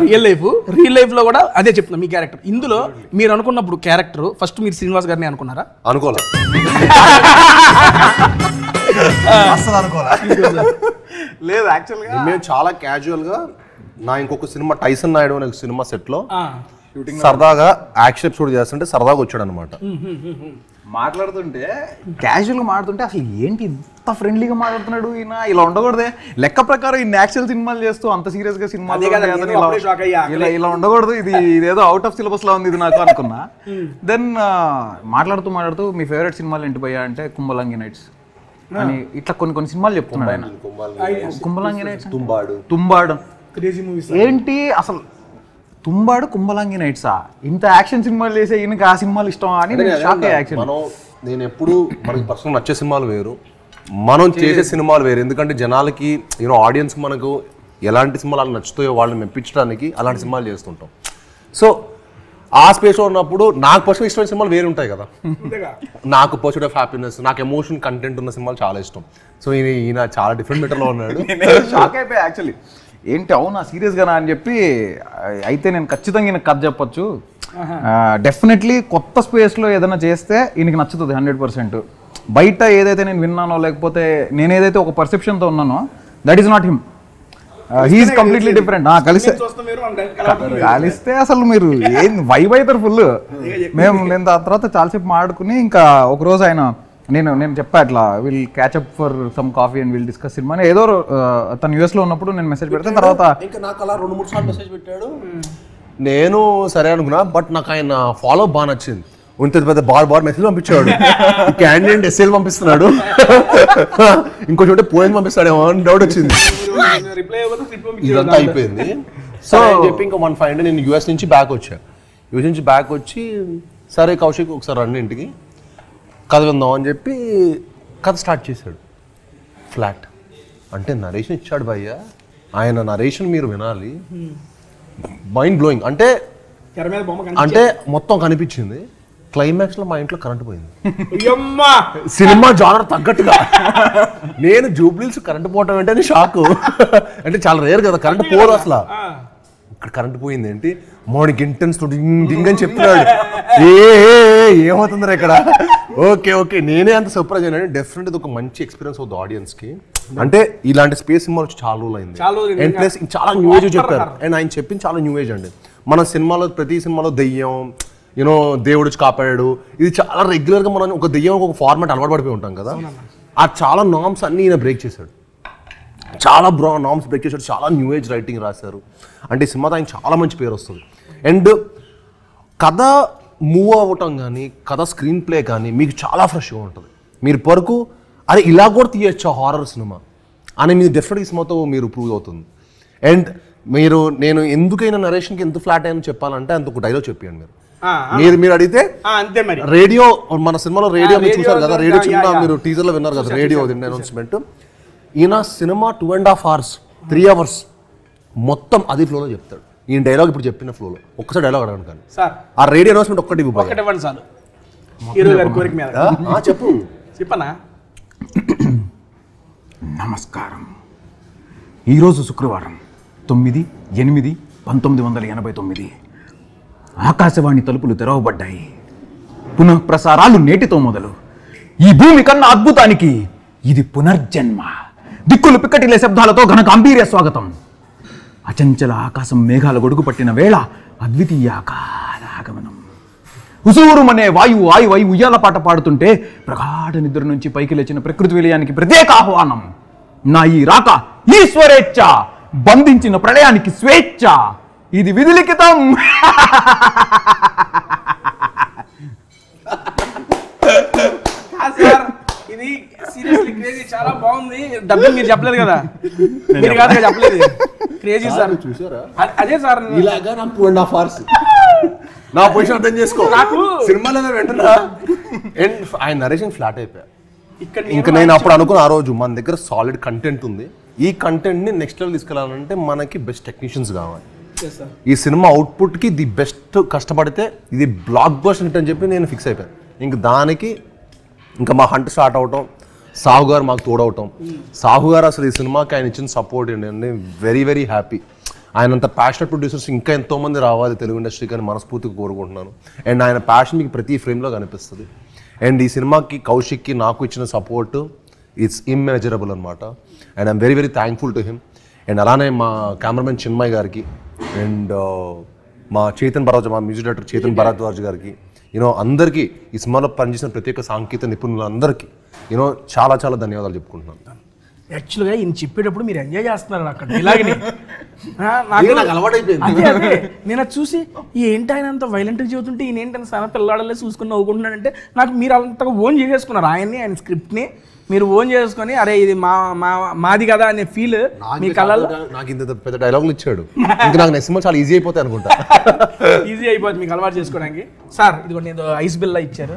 రియల్ లైఫ్ లో కూడా అదే చెప్తున్నా. మీ క్యారెక్టర్ ఇందులో మీరు అనుకున్నప్పుడు క్యారెక్టర్ ఫస్ట్ మీరు శ్రీనివాస్ గారిని అనుకున్నారా? అనుకోలే, అసలు అనుకోలే. లేదు యాక్చువల్గా మేము చాలా క్యాజువల్ గా నా ఇంకొక సినిమా టైసన్ నాయుడు అనే సినిమా సెట్ లో సరదాగా యాక్షన్ ఎపిసోడ్ చేస్తుంటే సరదాగా వచ్చాడు అనమాట. మాట్లాడుతుంటే క్యాజువల్గా మాట్లాడుతుంటే అసలు ఏంటి ఇంత ఫ్రెండ్లీగా మాట్లాడుతున్నాడు ఈయన, ఇలా ఉండకూడదే. లెక్క ప్రకారం ఇన్ని యాక్షన్ సినిమాలు చేస్తూ అంత సీరియస్ గా సినిమాలు ఇలా ఉండకూడదు, ఇదేదో అవుట్ ఆఫ్ సిలబస్ లా ఉంది ఇది నాకు అనుకున్నా. దెన్ మాట్లాడుతూ మీ ఫేవరెట్ సినిమాలు ఏంటి భయ్యా అంటే కుంభలంగి నైట్స్ అని ఇట్లా కొన్ని సినిమాలు చెప్తున్నాడు ఆయన. కుంభలంగి నైట్స్, తుంబాడు ఏంటి అసలు, తుంబాడు కుంభలంగి నైట్సా, ఇంత యాక్షన్ సినిమాలు చేసే ఈయనకి ఆ సినిమాలు ఇష్టం అని షాక్ అయ్యా. నేను ఎప్పుడు మనకి పర్సనల్ నచ్చే సినిమాలు వేరు, మనం చేసే సినిమాలు వేరు. ఎందుకంటే జనాలకి ఆడియన్స్ మనకు ఎలాంటి సినిమాలు అలా నచ్చుతాయో వాళ్ళని మెప్పించడానికి అలాంటి సినిమాలు చేస్తుంటాం. సో ఆ స్పేస్లో ఉన్నప్పుడు నాకు పర్సనల్ ఇష్టమైన సినిమాలు వేరు ఉంటాయి కదా. నాకు పర్సూట్ ఆఫ్ హ్యాపీనెస్, నాకు ఎమోషన్ కంటెంట్ ఉన్న సినిమాలు చాలా ఇష్టం. సో ఈయన చాలా డిఫరెంట్ మెటర్లో ఉన్నాడు. షాక్ అయిపోయా యాక్చువల్లీ, ఏంటి అవునా సీరియస్గానా అని చెప్పి. అయితే నేను ఖచ్చితంగా ఈయనకు కథ చెప్పొచ్చు. డెఫినెట్లీ కొత్త స్పేస్లో ఏదైనా చేస్తే ఈయనకి నచ్చుతుంది 100%. బయట ఏదైతే నేను విన్నానో లేకపోతే నేను ఏదైతే ఒక పర్సెప్షన్తో ఉన్నానో that is not him, he is completely different. కలిస్తే అసలు మీరు ఏం వైబ్ అవుతారు ఫుల్. నేను దాని తర్వాత చాలాసేపు మాట్లాడుకుని ఇంకా ఒకరోజు ఆయన నేను చెప్పా అట్లా will catch up for some coffee and will discuss cinema. ఏదో తను యూఎస్లో ఉన్నప్పుడు నేను మెసేజ్ పెడితే తర్వాత ఇంకా నాకు అలా 2-3 సార్లు మెసేజ్ పెట్టాడు. నేను సరే అనుకున్నా, బట్ నాకు ఆయన ఫాలో బాగా నచ్చింది. ఇంత పెద్ద బార్ మెసేజ్ పంపించాడు, క్యాండిడేట్ ఎస్ఎల్ పంపిస్తున్నాడు, ఇంకో చోట పోయిన పంపిస్తాడేమో అని డౌట్ వచ్చింది. ఇదంతా అయిపోయింది. సో చెప్పి ఇంకా 1 నేను యూఎస్ నుంచి బ్యాక్ వచ్చి సరే కౌశిక్ ఒకసారి రండి ఇంటికి కథ విందాం అని చెప్పి కథ స్టార్ట్ చేశాడు. ఫ్లాట్ అంటే నరేషన్ ఇచ్చాడు భయ్య, ఆయన నరేషన్ మీరు వినాలి, మైండ్ బ్లోయింగ్. అంటే మొత్తం కనిపించింది. క్లైమాక్స్ లో మా ఇంట్లో కరెంట్ పోయింది, సినిమా జానర్ తగ్గట్టుగా. నేను జూబ్లీస్ కరెంట్ పోవటం అంటే షాక్. అంటే చాలా రేర్ కదా కరెంట్ పోదు అసలు. ఇక్కడ కరెంట్ పోయింది ఏంటి, మార్నింగ్ ఇంటెన్స్ డింగ్ అని చెప్తున్నాడు. ఏమవుతుందిరా ఇక్కడ. ఓకే నేనే అంత సర్ప్రైజ్ అయినా. డెఫినెట్ ఇది ఒక మంచి ఎక్స్పీరియన్స్ అవుతుంది ఆడియన్స్ కి. అంటే ఇలాంటి స్పేస్ సినిమాలు చాలా రోజులు అయింది. అండ్ ప్లస్ చాలా న్యూ ఏజ్ చెప్పారు. అండ్ ఆయన చెప్పింది చాలా న్యూ ఏజ్ అండి. మన సినిమాలో ప్రతి సినిమాలో దెయ్యం యూనో దేవుడు వచ్చి కాపాడాడు, ఇది చాలా రెగ్యులర్గా మనం ఒక దెయ్యం ఒక ఫార్మాట్ అలవాటు పడిపోయి ఉంటాం కదా. ఆ చాలా నామ్స్ అన్నీ ఈయన బ్రేక్ చేశాడు, చాలా నామ్స్ బ్రేక్ చేశాడు, చాలా న్యూ ఏజ్ రైటింగ్ రాశారు. అంటే ఈ సినిమాతో ఆయన చాలా మంచి పేరు వస్తుంది. అండ్ కథ మూవ్ అవ్వటం కానీ కథ స్క్రీన్ ప్లే కానీ మీకు చాలా ఫ్రెష్గా ఉంటుంది. మీరు వరకు అరే ఇలా కూడా తీయచ్చు హారర్ సినిమా అని మీరు డెఫినెట్గా ఈ సినిమాతో మీరు ప్రూవ్ అవుతుంది. అండ్ నేను ఎందుకైనా నరేషన్కి ఎంత ఫ్లాట్ అయ్యని చెప్పాలంటే అంత ఒక డైలాగ్ చెప్పాను మీరు అడిగితే. అంతే మరి రేడియో మన సినిమాలో రేడియో మీరు చూసారు కదా, రేడియో చిన్న మీరు టీజర్లో విన్నారు కదా రేడియో అనౌన్స్మెంట్. ఈయన సినిమా 2.5 hours 3 hours మొత్తం అది ఫ్లోలో చెప్తాడు. ఈయన డైలాగ్ ఇప్పుడు చెప్పిన ఫ్లోలో ఒక్కసారి డైలాగ్ అడగండి కానీ ఆ రేడియో అనౌన్స్మెంట్ ఒక్కటి ఇవ్వండి చాలు. హీరో గారి కోరిక మీద చెప్పనా. నమస్కారం. ఈరోజు శుక్రవారం 9/8/1989 ఆకాశవాణి తలుపులు తెరవబడ్డాయి. పునఃప్రసారాలు నేటితో మొదలు. ఈ భూమి కన్నా అద్భుతానికి ఇది పునర్జన్మ. దిక్కులు పిక్కటిలే శబ్దాలతో ఘన గాంభీర్య స్వాగతం. అచంచల ఆకాశం మేఘాల గొడుగు పట్టిన వేళ అద్వితీయ ఆగమనం. ఉసూరుమనే వాయువు ఆయువై ఉయ్యాల పాట పాడుతుంటే ప్రగాఢ నిద్ర నుంచి పైకి లేచిన ప్రకృతి విలయానికి ప్రత్యేక ఆహ్వానం. నా ఈ రాక ఈశ్వరేచ్ఛ, బంధించిన ప్రళయానికి స్వేచ్ఛ. ఇది విధిలిఖితం. ఇది సీరియస్లీ క్రేజీ, చాలా బాగుంది. డబ్బులు మీరు చెప్పలేదు కదా, మీరు కాదు చెప్పలేదు. క్రేజీ సార్, చూసారా? అదే సార్ ఇలాగా నాకు 2.5 hours నా పొజిషన్ అర్థం చేసుకో. నాకు సినిమాలో వెంటనే ఆయన నరేషన్ ఫ్లాట్ అయిపోయా. ఇంకా నేను అప్పుడు అనుకున్న ఆ రోజు మన దగ్గర సాలిడ్ కంటెంట్ ఉంది, ఈ కంటెంట్ ని నెక్స్ట్ లెవెల్ తీసుకెళ్లాలంటే మనకి బెస్ట్ టెక్నీషియన్స్ కావాలి. ఈ సినిమా అవుట్పుట్ కి ది బెస్ట్ కష్టపడితే ఇది బ్లాక్ బస్టర్ హిట్ అని చెప్పి నేను ఫిక్స్ అయిపోయాను. ఇంక దానికి ఇంకా మా హంట్ స్టార్ట్ అవటం, సాహు గారు మాకు తోడవటం. సాహు గారు అసలు ఈ సినిమాకి ఆయన ఇచ్చిన సపోర్ట్ ఏంటంటే వెరీ వెరీ హ్యాపీ. ఆయన అంత ప్యాషనెట్ ప్రొడ్యూసర్స్ ఇంకా ఎంతోమంది రావాలి తెలుగు ఇండస్ట్రీకి అని మనస్ఫూర్తిగా కోరుకుంటున్నాను. అండ్ ఆయన ప్యాషన్ మీకు ప్రతి ఫ్రేమ్లో కనిపిస్తుంది. అండ్ ఈ సినిమాకి కౌశిక్కి నాకు ఇచ్చిన సపోర్ట్ ఇట్స్ ఇమ్మెజరబుల్ అనమాట. And I'm very very thankful to him. And అలానే మా కెమెరామెన్ చిన్మయ్ గారికి అండ్ మా మ్యూజిక్ డైరెక్టర్ చేతన్ భరద్వాజ్ గారికి అందరికీ ఈ సినిమాలో పనిచేసిన ప్రత్యేక సాంకేతిక నిపుణులందరికీ చాలా చాలా ధన్యవాదాలు చెప్పుకుంటున్నాను. యాక్చువల్గా ఈయన చెప్పేటప్పుడు మీరు ఎంజాయ్ చేస్తున్నారు అక్కడ ఇలాగని నేను అది చూసి ఏంటి ఆయన అంత వైలెంట్గా చెబుతుంటే ఈయన ఏంటని సన పిల్లాడలే చూసుకుని నవ్వుకుంటున్నాడంటే నాకు మీరు అంతగా ఓన్ చేసేసుకున్నారు ఆయన్ని, ఆయన స్క్రిప్ట్ని మీరు ఓన్ చేసుకొని అరే ఇది మాది కదా అనే ఫీల్ మీ కళ్ళల్లో. నాకు ఇంత పెద్ద డైలాగులు ఇచ్చాడు, ఇంకా నాకు నెక్స్ట్ చాలా ఈజీ అయిపోతాయి అనుకుంటా. ఈజీ అయిపోతుంది మీకు అలవాటు చేసుకోవడానికి. సార్ ఇదిగోండి ఏదో ఐస్ బిల్లా ఇచ్చారు.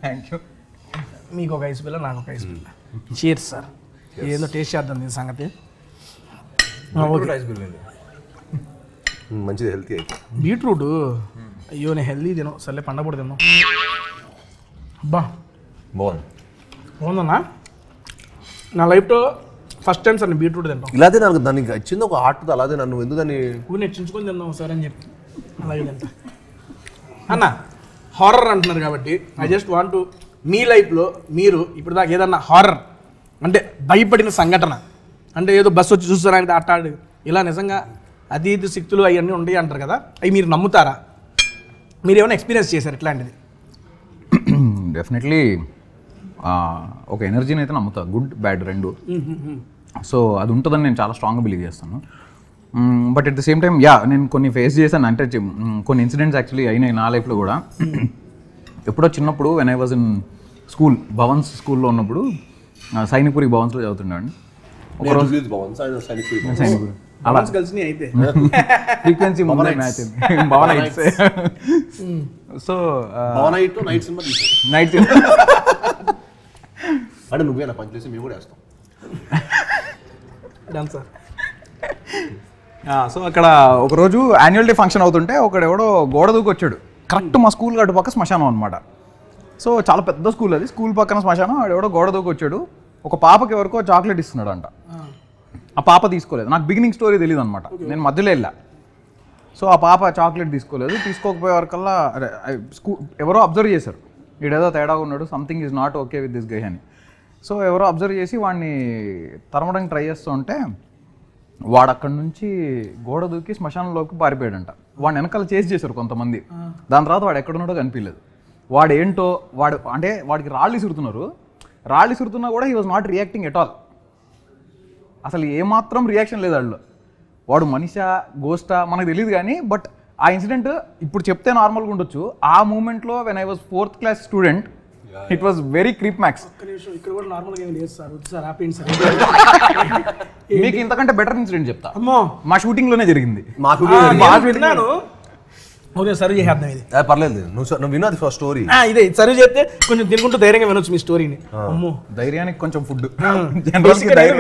Thank you. మీకు ఒక ఐస్ బిల్ల, నాకు ఒక ఐస్ బిల్ల. Cheers sir. ఏదో టేస్ట్ చేద్దాం దీని సంగతి. మంచిది, హెల్తీ అయితే. బీట్రూట్ అయ్యో నేను హెల్తీ తిను, సర్లే పండగ తిన్నాం. అబ్బా బాగుందన్నా. నా లైఫ్లో ఫస్ట్ టైం సార్ నేను బీట్రూట్ తింటాం. ఇలాగే నాకు దానికి వచ్చింది ఒక ఆర్ట్, అలాగే నన్ను ఎందుకు దాన్ని నెచ్చించుకొని తిందాం సార్ అని చెప్పి అలాగే తింటా. అన్న హారర్ అంటున్నారు కాబట్టి I just want to me లైఫ్లో మీరు ఇప్పుడు దాకా ఏదన్నా హారర్ అంటే భయపడిన సంఘటన అంటే ఏదో బస్సు వచ్చి చూస్తారంటే అట్టాడు ఇలా నిజంగా అతీత శక్తులు అవన్నీ ఉంటాయి అంటారు కదా, అవి మీరు నమ్ముతారా? మీరు ఏమైనా ఎక్స్పీరియన్స్ చేశారు ఇట్లాంటిది? డెఫినెట్లీ ఒక ఎనర్జీని అయితే నమ్ముతా, గుడ్ బ్యాడ్ రెండు. సో అది ఉంటుందని నేను చాలా స్ట్రాంగ్గా బిలీవ్ చేస్తాను. But at the same time నేను కొన్ని ఫేస్ చేశాను. అంటే కొన్ని ఇన్సిడెంట్స్ యాక్చువల్లీ అయినాయి నా లైఫ్లో కూడా. ఎప్పుడో చిన్నప్పుడు when I was in school, Bhavan's స్కూల్లో ఉన్నప్పుడు సైనిక్పురి భవన్స్లో చదువుతున్నాను. ఒకరోజు సైనిక్పురి అలా కలిసి అయితే ఫ్రీక్వెన్సీ ముందే match Bhavan nights. So night అంటే నువ్వే నా పని చేసి మేము కూడా వేస్తాం. సో అక్కడ ఒకరోజు యాన్యువల్ డే ఫంక్షన్ అవుతుంటే ఒకడెవడో గోడ దూకి వచ్చాడు. కరెక్ట్ మా స్కూల్ అటు పక్క శ్మశానం అనమాట. సో చాలా పెద్ద స్కూల్ అది, స్కూల్ పక్కన శ్మశానం. ఆడెవడో గోడ దూకి వచ్చాడు, ఒక పాపకి ఎవరికో చాక్లెట్ ఇస్తున్నాడు అంట. ఆ పాప తీసుకోలేదు. నాకు బిగినింగ్ స్టోరీ తెలియదు అనమాట, నేను మధ్యలో వెళ్ళా. సో ఆ పాప చాక్లెట్ తీసుకోలేదు. తీసుకోకపోయే వరకల్లా ఎవరో అబ్జర్వ్ చేశారు, వీడేదో తేడా ఉన్నాడు, something is not okay with this guy అని. సో ఎవరో అబ్జర్వ్ చేసి వాడిని తరమడానికి ట్రై చేస్తూ ఉంటే వాడు అక్కడి నుంచి గోడ దూకి శ్మశానంలోకి పారిపోయాడంట. వాడిని వెనకాల చేశారు కొంతమంది. దాని తర్వాత వాడు ఎక్కడున్నాడో కనిపించలేదు. వాడు ఏంటో అంటే వాడికి రాళ్ళు ఇసురుతున్నా కూడా he was not reacting at all. అసలు ఏమాత్రం రియాక్షన్ లేదు వాళ్ళు. వాడు మనిషా గోస్టా మనకు తెలియదు కానీ బట్ ఆ ఇన్సిడెంట్ ఇప్పుడు చెప్తే నార్మల్గా ఉండొచ్చు. ఆ మూమెంట్లో when I was 4th class student it was very creep max. మీకు ఇంతకంటే బెటర్ ఇన్సిడెంట్ చెప్తా. మా షూటింగ్ లోనే జరిగింది. సర్వ్ చేద్దాం ఇది. పర్లేదు, నువ్వు విన్నది ఫస్ట్ స్టోరీ. ఇదే సర్వ్ చేస్తే కొంచెం తినుకుంటూ ధైర్యంగా వినొచ్చు మీ స్టోరీని. అమ్మో, ధైర్యానికి కొంచెం ఫుడ్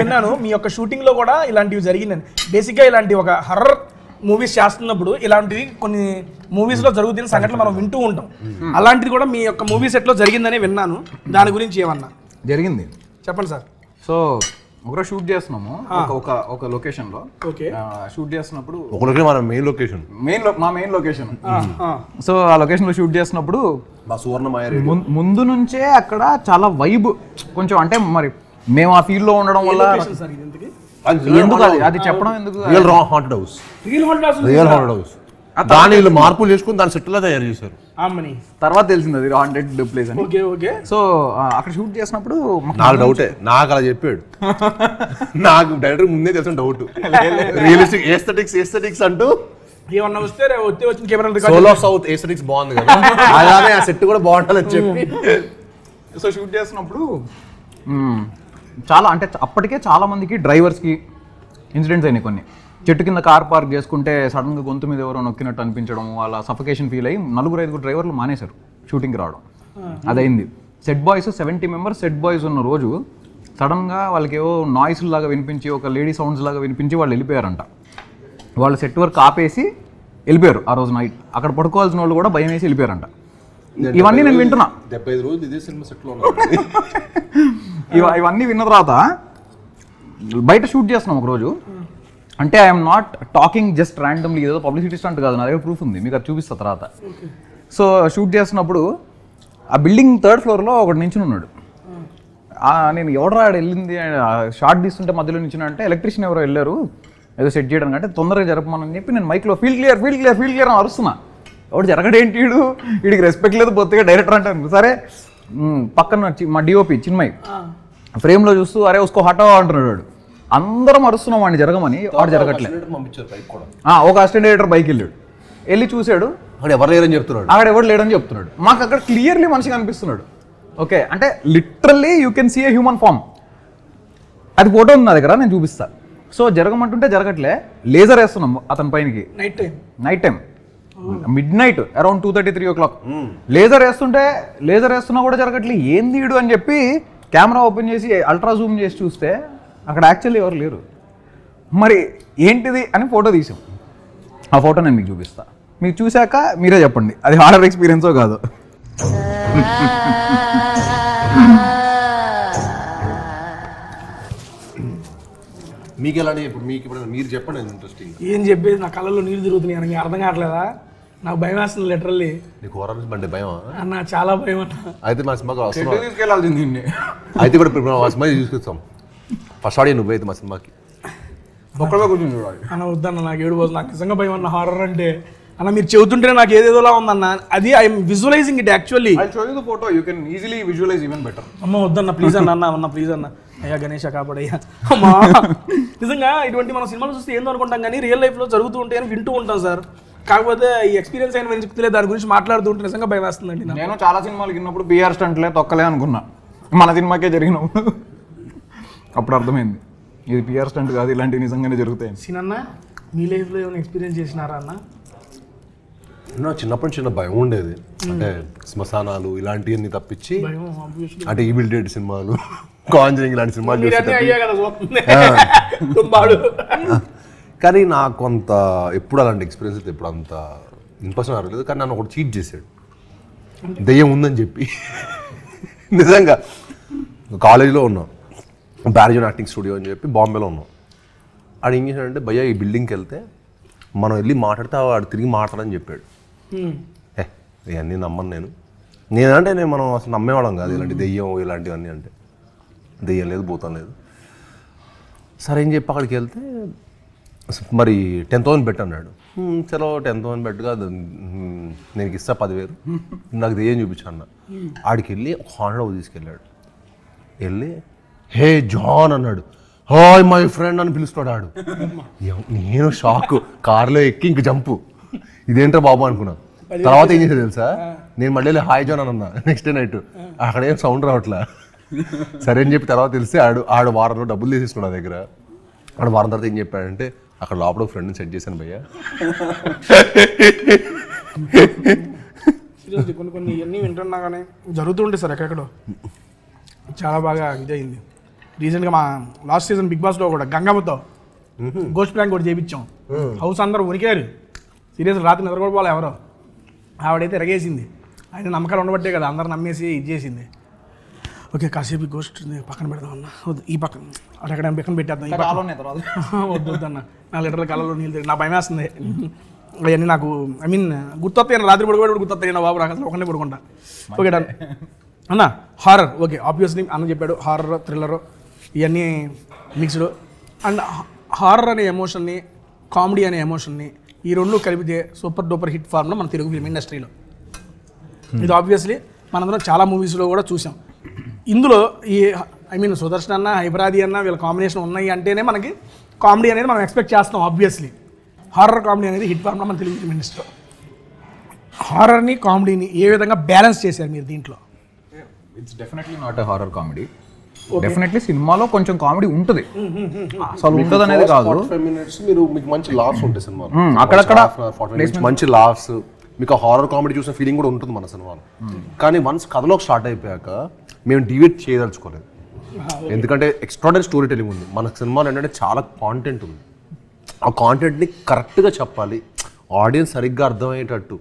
విన్నాను. మీ యొక్క షూటింగ్ లో కూడా ఇలాంటివి జరిగిందని. బేసిక్ గా ఇలాంటి ఒక హర్రర్ మూవీస్ చేస్తున్నప్పుడు ఇలాంటివి కొన్ని మూవీస్ లో జరుగుతున్న సంఘటనలు మనం వింటూ ఉంటాం. అలాంటిది కూడా మీ యొక్క మూవీ సెట్ లో జరిగిందని విన్నాను. దాని గురించి ఏమన్నా జరిగింది చెప్పండి సార్. సో ఒకరోజు షూట్ చేస్తున్నాము ఒక లొకేషన్ లో. షూట్ చేస్తున్నప్పుడు మన మెయిన్ లొకేషన్ మా మెయిన్ లొకేషన్. సో ఆ లొకేషన్ లో షూట్ చేస్తున్నప్పుడు ముందు నుంచే అక్కడ చాలా వైబ్ కొంచెం, అంటే మరి మేము ఆ ఫీల్డ్ లో ఉండడం వల్ల ఎందుకు అది చెప్పడం ఎందుకు, రియల్ హాంటెడ్ హౌస్ దాని వీళ్ళు మార్పులు చేసుకుని దాని సెట్ లో తయారు చేశారు. తర్వాత తెలిసింది అది హాంటెడ్ ప్లేస్ అని. సో అక్కడ షూట్ చేసినప్పుడు నాకు డౌటే, నాకు అలా చెప్పాడు. నాకు డైరెక్టర్ ముందే తెలిసిన డౌట్. రియలిస్టిక్ ఏస్థెటిక్స్ అంటూ ఏమన్నా వస్తే వచ్చిన కెమెరా సోలో సౌత్ ఏస్థెటిక్స్ బాగుంది కదా, అలానే ఆ సెట్ కూడా బాగుంటుందని చెప్పి. సో షూట్ చేసినప్పుడు చాలా, అంటే అప్పటికే చాలా మందికి డ్రైవర్స్కి ఇన్సిడెంట్స్ అయినాయి. కొన్ని చెట్టు కింద కార్ పార్క్ చేసుకుంటే సడన్గా గొంతు మీద ఎవరో నొక్కినట్టు అనిపించడం, వాళ్ళ సఫకేషన్ ఫీల్ అయ్యి 4-5 డ్రైవర్లు మానేశారు షూటింగ్కి రావడం. అదైంది. Set boys 70 members set boys ఉన్న రోజు సడన్గా వాళ్ళకి ఏవో నాయిస్ లాగా వినిపించి, ఒక లేడీ సౌండ్స్ లాగా వినిపించి వాళ్ళు వెళ్ళిపోయారంట. వాళ్ళు సెట్ వర్క్ ఆపేసి వెళ్ళిపోయారు ఆ రోజు నైట్. అక్కడ పడుకోవాల్సిన వాళ్ళు కూడా భయం వేసి వెళ్ళిపోయారంట. ఇవన్నీ నేను వింటున్నా. 75 రోజులు ఇదే సినిమా సెట్లో ఇవన్నీ విన్న తర్వాత బయట షూట్ చేస్తున్నాం ఒకరోజు. అంటే I'm not talking just randomly, ఏదో పబ్లిసిటీ స్టంట్ కాదు, నా దగ్గర ప్రూఫ్ ఉంది, మీకు అది చూపిస్తా తర్వాత. సో షూట్ చేస్తున్నప్పుడు ఆ బిల్డింగ్ 3rd ఫ్లోర్లో ఒకటి నించుని ఉన్నాడు. నేను ఎవడరా వెళ్ళింది షార్ట్ తీస్తుంటే మధ్యలో నించున్నా అంటే ఎలక్ట్రీషియన్ ఎవరో వెళ్ళారు ఏదో సెట్ చేయడానికి, అంటే తొందరగా జరపమని చెప్పి నేను మైక్లో ఫీల్డ్ క్లియర్ అని అరుస్తున్నా. ఎవడు జరగడేంటి, వీడికి రెస్పెక్ట్ లేదు బొత్తిగా డైరెక్టర్ అంటాను. సరే పక్కన మా డిఓపి చిన్మయ్ ఫ్రేమ్లో చూస్తూ అరే ఉస్కో హటావా అంటున్నాడు. వాడు అందరం అరుస్తున్నాం వాడిని జరగమని, వాడు జరగట్లేదు. ఒక అసిస్టెంట్ డైరెక్టర్ బైక్ వెళ్ళి చూశాడు, అక్కడ ఎవరు లేడని చెప్తున్నాడు. మాకు అక్కడ క్లియర్లీ మనిషి కనిపిస్తున్నాడు. ఓకే, అంటే literally you can see a human form. అది ఫోటో ఉంది నా దగ్గర, నేను చూపిస్తా. సో జరగమంటుంటే జరగట్లే. లేజర్ వేస్తున్నాం అతని పైనకి night time mid night around 2:30-3 o'clock. Laser వేస్తున్నా కూడా జరగట్లేదు. ఏంది వీడు అని చెప్పి కెమెరా ఓపెన్ చేసి అల్ట్రా జూమ్ చేసి చూస్తే అక్కడ యాక్చువల్లీ ఎవరు లేరు. మరి ఏంటిది అని ఫోటో తీసాం. ఆ ఫోటో నేను మీకు చూపిస్తా. మీకు చూశాక మీరే చెప్పండి అది హారర్ ఎక్స్పీరియన్సో కాదు. మీకు ఎలాంటి ఇప్పుడు మీరు చెప్పండి ఇంట్రెస్టింగ్. ఏం చెప్పేది, నా కళ్ళల్లో నీళ్ళు తిరుగుతున్నాయి అని అర్థం కావట్లేదా? నాకు భయం వేస్తుంది లిటరల్లీ. నీకు హొరర్ అంటే భయం అన్న? చాలా భయం అన్న. అయితే మా సినిమాకి తీసుకెళ్ళాల్సింది. అయితే కూడా మా సినిమా తీసుకొస్తాం. ఫస్ట్ ఆడియో నువ్వు అయితే మా సినిమాకి కూర్చొని చూడాలి అన్న. వద్దన్న, నాకు ఏడు పోదు. నాకు నిజంగా భయం అన్న హారర్ అంటే. అన్న మీరు చెబుతుంటే నాకు ఏదేదోలా ఉందన్న. అది I'm visualizing it actually. Photo you can easily visualize even better. అమ్మ వద్దన్న ప్లీజ్ అన్న ప్లీజ్ అన్న. అయ్యా గణేష కాపాడయ్యా. అమ్మా నిజంగా ఇటువంటి మన సినిమాలు చూస్తే ఏందో అనుకుంటాం కానీ రియల్ లైఫ్లో జరుగుతూ ఉంటాయని వింటూ ఉంటాం సార్. కాకపోతే ఈ ఎక్స్పీరియన్స్ అయిన నేను చెప్తే దాని గురించి మాట్లాడుతూ ఉంటే నిజంగా భయం వేస్తుందండి. నేను చాలా సినిమాలు విన్నప్పుడు పిఆర్ స్టంట్లే తొక్కలే అనుకున్నా. మన సినిమాకే జరిగినప్పుడు అప్పుడు అర్థమైంది ఇది పిఆర్ స్టంట్ కాదు, ఇలాంటివి నిజంగానే జరుగుతాయి. సినన్న మీ లైఫ్లో ఏమైనా ఎక్స్పీరియన్స్ చేసినారా అన్న? చిన్నప్పటి చిన్న భయం ఉండేది. అంటే శ్మశానాలు ఇలాంటివన్నీ తప్పించి, అంటే ఈవిల్ డెడ్ సినిమాలు, కాంజరింగ్ ఇలాంటి సినిమాలు కానీ నాకు కొంత ఎప్పుడు అలాంటి ఎక్స్పీరియన్స్ అయితే ఎప్పుడు అంత ఇంప్రెషన్ అవ్వలేదు. కానీ నన్ను ఒకటి చీట్ చేశాడు దెయ్యం ఉందని చెప్పి. నిజంగా కాలేజీలో ఉన్నాం, బ్యారిజన్ యాక్టింగ్ స్టూడియో అని చెప్పి బాంబేలో ఉన్నాం. ఆడు ఏం చేశాడంటే భయ్యా ఈ బిల్డింగ్కి వెళ్తే మనం వెళ్ళి మాట్లాడితే వాడు తిరిగి మాట్లాడని చెప్పాడు. ఇవన్నీ నమ్మను నేనంటే మనం అసలు నమ్మేవాళ్ళం కాదు ఇలాంటి దెయ్యం ఇలాంటివన్నీ. అంటే దెయ్యం లేదు, భూతం లేదు. సరే ఏం చెప్పి అక్కడికి వెళ్తే మరి 10,000 బెట్ అన్నాడు. చలో 10,000 బెట్గా నేను ఇస్తా 10,000 నాకు దెయ్యం చూపించా అన్న. ఆడికి వెళ్ళి ఒక హాండా తీసుకెళ్ళాడు. వెళ్ళి హే జాన్ అన్నాడు. హాయ్ మై ఫ్రెండ్ అని పిలుస్తున్నాడు ఆడు. నేను షాక్, కార్లో ఎక్కి ఇంక జంపు, ఇదేంట్రా బాబు అనుకున్నా. తర్వాత ఏం చేసేది తెలుసా, నేను మళ్ళీ హాయ్ జాన్ అని అన్నా నెక్స్ట్ డే నైట్. అక్కడ ఏం సౌండ్ రావట్లే. సరే అని చెప్పి తర్వాత తెలిసి ఆడు వారంలో డబ్బులు తీసేసుకున్నాడు నా దగ్గర. ఆడు వారం తర్వాత ఏం చెప్పాడంటే, అక్కడ లోపల ఫ్రెండ్ని సెట్ చేశాను భయ్యా. సీరియస్లీ కొన్ని ఇవన్నీ వింటున్నా కానీ జరుగుతుంటే సార్ ఎక్కడెక్కడో చాలా బాగా ఇదయింది. రీసెంట్గా మా లాస్ట్ సీజన్ బిగ్ బాస్లో కూడా గంగమ్మతో గోస్ట్ ప్లాంక్ కూడా చేయించాం. హౌస్ అందరూ ఉనికారు. సీరియస్ రాత్రి నిద్ర కూడా పోలే ఎవరో. ఆవిడైతే ఎరగేసింది. ఆయన నమ్మకాలు ఉండబట్టే కదా అందరు నమ్మేసి ఇది చేసింది. ఓకే కాసేపు గోస్ట్ పక్కన పెడదామన్నా, వద్దు ఈ పక్కన అక్కడ పక్కన పెట్టేద్దాం, వద్దు వద్దన్న 4 లీటర్ల కళ్ళలో నీళ్ళు తిరిగి నా భయం వేస్తుంది. అవన్నీ నాకు ఐ మీన్ గుర్తొస్తాయి. రాత్రి పడుకోవడం గుర్తొస్తాయి నా బాబు, నాకు అసలు ఒకనే పడుకుంటా. ఓకే డన్ అన్న. హారర్ ఓకే ఆబ్వియస్లీ అన్న చెప్పాడు, హారర్ థ్రిల్లర్ ఇవన్నీ మిక్స్డ్. అండ్ హారర్ అనే ఎమోషన్ని, కామెడీ అనే ఎమోషన్ని ఈ రెండు కలిపితే సూపర్ డూపర్ హిట్ ఫార్మ్లో మన తెలుగు ఫిల్మ్ ఇండస్ట్రీలో. ఇది ఆబ్వియస్లీ మనందరం చాలా మూవీస్లో కూడా చూసాం. ఇందులో ఈ ఐ మీన్ సుదర్శన్ అన్న, హైపరాది అన్న వీళ్ళ కాంబినేషన్ ఉన్నాయి అంటేనే మనకి కామెడీ అనేది మనం ఎక్స్పెక్ట్ చేస్తాం. ఆబ్వియస్లీ హారర్ కామెడీ అనేది హిట్ ఫార్మ్లో మన తెలుగు ఫిల్మ్ ఇండస్ట్రీలో. హారర్ని కామెడీని ఏ విధంగా బ్యాలెన్స్ చేశారు మీరు దీంట్లో? It's definitely not a horror comedy. Definitely సినిమాలో కొంచెం కామెడీ ఉంటుంది, అసలు ఉంటుంది అనేది కాదు. 45 minutes మీకు మంచి లాఫ్స్ ఉంటాయి సినిమాలో, అక్కడక్కడ మంచి లాఫ్స్, మీకు హారర్ కామెడీ చూసిన ఫీలింగ్ కూడా ఉంటుంది మన సినిమాలో. కానీ వన్స్ కథలోకి స్టార్ట్ అయిపోయాక మేము డివేట్ చేయదలుచుకోలేదు. ఎందుకంటే ఎక్స్ట్రాడనరీ స్టోరీ టెలింగ్ ఉంది మన సినిమాలో. ఏంటంటే చాలా కాంటెంట్ ఉంది. ఆ కాంటెంట్ని కరెక్ట్గా చెప్పాలి, ఆడియన్స్ సరిగ్గా అర్థమయ్యేటట్టు,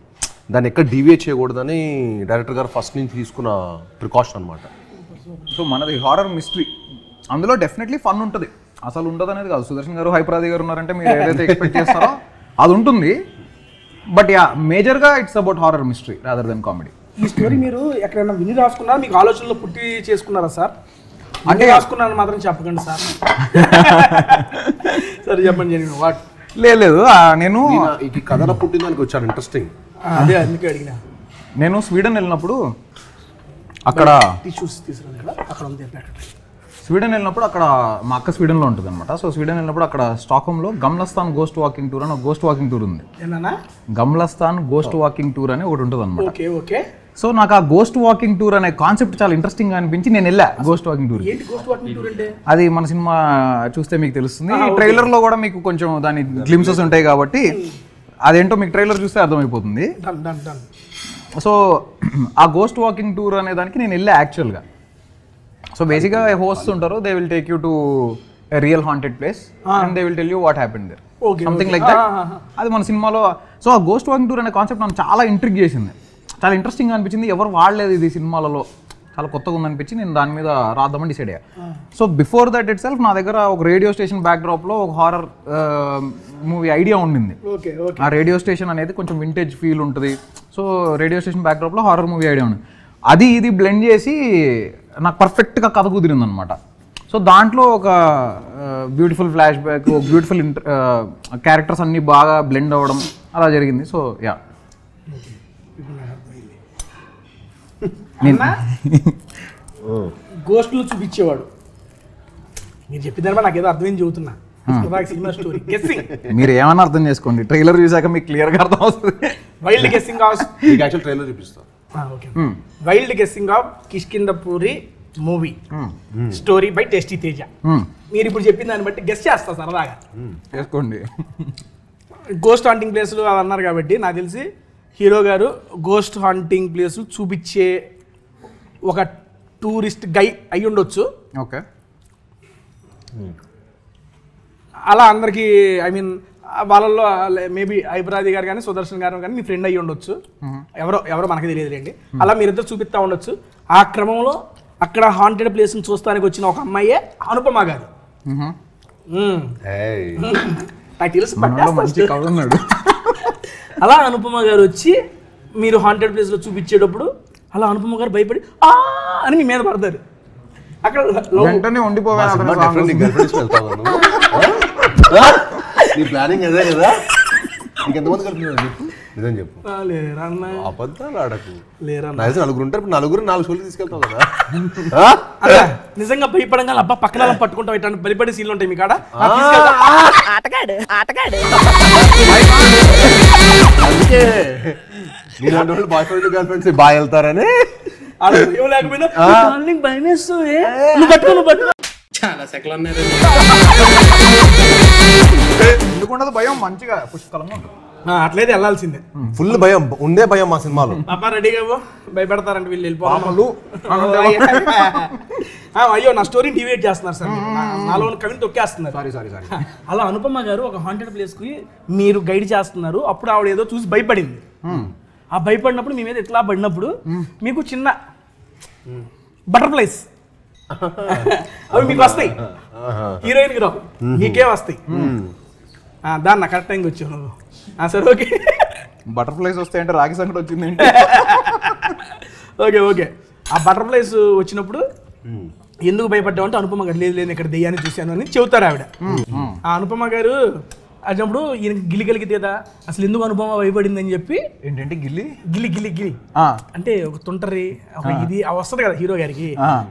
దాన్ని ఎక్కడ డివేట్ చేయకూడదని డైరెక్టర్ గారు ఫస్ట్ నుంచి తీసుకున్న ప్రికాషన్ అనమాట. సో మనది హారర్ మిస్టరీ, అందులో డెఫినెట్లీ ఫన్ ఉంటుంది, అసలు ఉంటుంది అనేది కాదు. సుదర్శన్ గారు, హైపరాది గారు ఉన్నారంటే మీరు ఏదైతే ఎక్స్పెక్ట్ చేస్తారో అది ఉంటుంది. బట్ యా మేజర్గా it's about horror mystery rather than comedy. ఈ స్టోరీ మీరు ఎక్కడైనా విని రాసుకున్నారా, మీకు ఆలోచనలో పుట్టి చేసుకున్నారా సార్? అంటే రాసుకున్నారని మాత్రం చెప్పకండి సార్. సరే చెప్పండి. వాట్ లేదు నేను ఈ కథలో పుట్టిందానికి వచ్చాను ఇంట్రెస్టింగ్. అదే అందుకే అడిగినా. నేను స్వీడన్ వెళ్ళినప్పుడు అక్కడ టిష్యూస్ తీసుకురాను కదా, అక్కడ ఉంది. స్వీడన్ వెళ్ళినప్పుడు అక్కడ మా అక్క స్వీడన్లో ఉంటుంది అనమాట. సో స్వీడన్ వెళ్ళినప్పుడు అక్కడ స్టాక్హోమ్లో గమ్లస్తాన్ గోస్ట్ వాకింగ్ టూర్ అని ఒక గోస్ట్ వాకింగ్ టూర్ ఉంది. గమ్లస్తాన్ గోస్ట్ వాకింగ్ టూర్ అని ఒకటి ఉంటుంది అనమాట. Okay okay. సో నాకు ఆ గోస్ట్ వాకింగ్ టూర్ అనే కాన్సెప్ట్ చాలా ఇంట్రెస్టింగ్ గా అనిపించి నేను వెళ్ళా గోస్ట్ వాకింగ్ టూర్. అది మన సినిమా చూస్తే మీకు తెలుస్తుంది. ట్రైలర్ లో కూడా మీకు కొంచెం దాని గ్లిమ్సెస్ ఉంటాయి కాబట్టి అదేంటో మీకు ట్రైలర్ చూస్తే అర్థమైపోతుంది. సో ఆ గోస్ట్ వాకింగ్ టూర్ అనే దానికి నేను వెళ్ళా యాక్చువల్గా. సో బేసిక్గా హోస్ట్ ఉంటారు, they will take you to a real haunted place and they will tell you what happened there, something like that. అది మన సినిమాలో. సో ఆ గోస్ట్ వాకింగ్ టూర్ అనే కాన్సెప్ట్ నన్ను చాలా ఇంట్రిగ్ చేసింది, చాలా ఇంట్రెస్టింగ్ అనిపించింది. ఎవరు వాడలేదు ఇది సినిమాలలో, చాలా కొత్తగా ఉందనిపించి నేను దాని మీద రాద్దామని డిసైడ్ అయ్యా. So before that it self నా దగ్గర ఒక రేడియో స్టేషన్ బ్యాక్డ్రాప్లో ఒక హారర్ మూవీ ఐడియా ఉండింది. ఆ రేడియో స్టేషన్ అనేది కొంచెం వింటేజ్ ఫీల్ ఉంటుంది. సో రేడియో స్టేషన్ బ్యాక్డ్రాప్లో హారర్ మూవీ ఐడియా ఉంది. అది ఇది బ్లెండ్ చేసి నాకు పర్ఫెక్ట్గా కథ కుదిరింది అనమాట. సో దాంట్లో ఒక బ్యూటిఫుల్ ఫ్లాష్ బ్యాక్, ఒక బ్యూటిఫుల్ క్యారెక్టర్స్ అన్నీ బాగా బ్లెండ్ అవ్వడం అలా జరిగింది. సో యా గోస్ట్లు చూపించేవాడు. మీరు చెప్పిన తర్వాత నాకు ఏదో అర్థమైంది చెబుతున్నా. సినిమా స్టోరీ గెస్సింగ్ మీరు ఏమన్నా అర్థం చేసుకోండి, ట్రైలర్ చూసాక మీకు క్లియర్గా అర్థం అవుతుంది. వైల్డ్ గెస్సింగ్ ఆఫ్ ట్రైలర్ చూపిస్తా. Wild guessing of Kishkindhapuri movie story by tasty Teja. మీరు ఇప్పుడు చెప్పిన దాన్ని బట్టి గెస్ చేస్తా సరదాగా చేసుకోండి. గోస్ట్ హాంటింగ్ ప్లేస్లు అది అన్నారు కాబట్టి నాకు తెలిసి హీరో గారు గోస్ట్ హాంటింగ్ ప్లేస్ చూపించే ఒక టూరిస్ట్ గై అయి ఉండొచ్చు. ఓకే, అలా అందరికీ ఐ మీన్ వాళ్ళల్లో మేబీ హైపరాది గారు కానీ సుదర్శన్ గారు కానీ మీ ఫ్రెండ్ అయ్యి ఉండొచ్చు. ఎవరో మనకి తెలియదు రండి. అలా మీరిద్దరు చూపిస్తూ ఉండొచ్చు. ఆ క్రమంలో అక్కడ హాంటెడ్ ప్లేస్ని చూస్తానికి వచ్చిన ఒక అమ్మాయే అనుపమ గారు. నాకు తెలుసు. అలా అనుపమ గారు వచ్చి మీరు హాంటెడ్ ప్లేస్లో చూపించేటప్పుడు అలా అనుపమ గారు భయపడి ఆ అని మీ మీద పడతారు. అక్కడ నీ ప్లానింగ్ అదే కదా? ఇంకెంతమంది కలిపి చెప్పు, నిజం చెప్పు. లేరన్నా, అబద్ధాలు ఆడకు. లేరన్నా. నైస్ నలుగురు ఉంటారు, ఇప్పుడు నలుగురు 4 షోలు తీసుకెళ్తావు కదా. నిజంగా భయపడంగా అబ్బా పక్కన పట్టుకుంటాం ఇట్లాంటి బలిపడే సీన్లు ఉంటాయి మీ కాడ. ఆటగాడు ఆటగాడు. అందుకే నీలాంటి వాళ్ళు బాయ్ ఫ్రెండ్ గర్ల్ ఫ్రెండ్స్ బాగా వెళ్తారని. లేకపోయినా భయం వేస్తుంది. చాలా సెకలు అన్నారు. ఎందుకుండదు భయం, మంచిగా పుష్కలంగా ఉంటుంది. అట్లయితే వెళ్ళాల్సిందే. ఫుల్ భయం ఉండే భయం మా సినిమాలో. పాప రెడీగా భయపెడతారంటే వీళ్ళు వెళ్ళిపోవాలి. అయ్యో నా స్టోరీ డివేట్ చేస్తున్నారు సార్, నాలో కవిని తొక్కేస్తున్నారు. సారీ అలా అనుపమ గారు ఒక హాంటెడ్ ప్లేస్ కి మీరు గైడ్ చేస్తున్నారు. అప్పుడు ఆవిడ ఏదో చూసి భయపడింది. ఆ భయపడినప్పుడు మీ మీద ఎట్లా పడినప్పుడు మీకు చిన్న బటర్ఫ్లైస్ అవి మీకు వస్తాయి, హీరోయిన్ కి రావు, మీకేం వస్తాయి. దాన్ని నా కరెక్ట్ టైంకి వచ్చావు నువ్వు. సరే ఓకే. బటర్ఫ్లైస్ వస్తాయంటే రాగి సంకట వచ్చిందంటే ఓకే. ఆ బటర్ఫ్లైస్ వచ్చినప్పుడు ఎందుకు భయపడ్డావు అంటే అనుపమ గారు లేదు ఇక్కడ దెయ్యాన్ని చూశాను అని చెబుతారు ఆవిడ. ఆ అనుపమ గారు అప్పుడు ఈయన గిలి కలిగితేదా అసలు ఎందుకు అనుపమ భయపడింది అని చెప్పి. ఏంటంటే గిల్లి గిలి గిలి గిలి అంటే ఒక తుంటరి ఒక ఇది వస్తుంది కదా హీరో గారికి.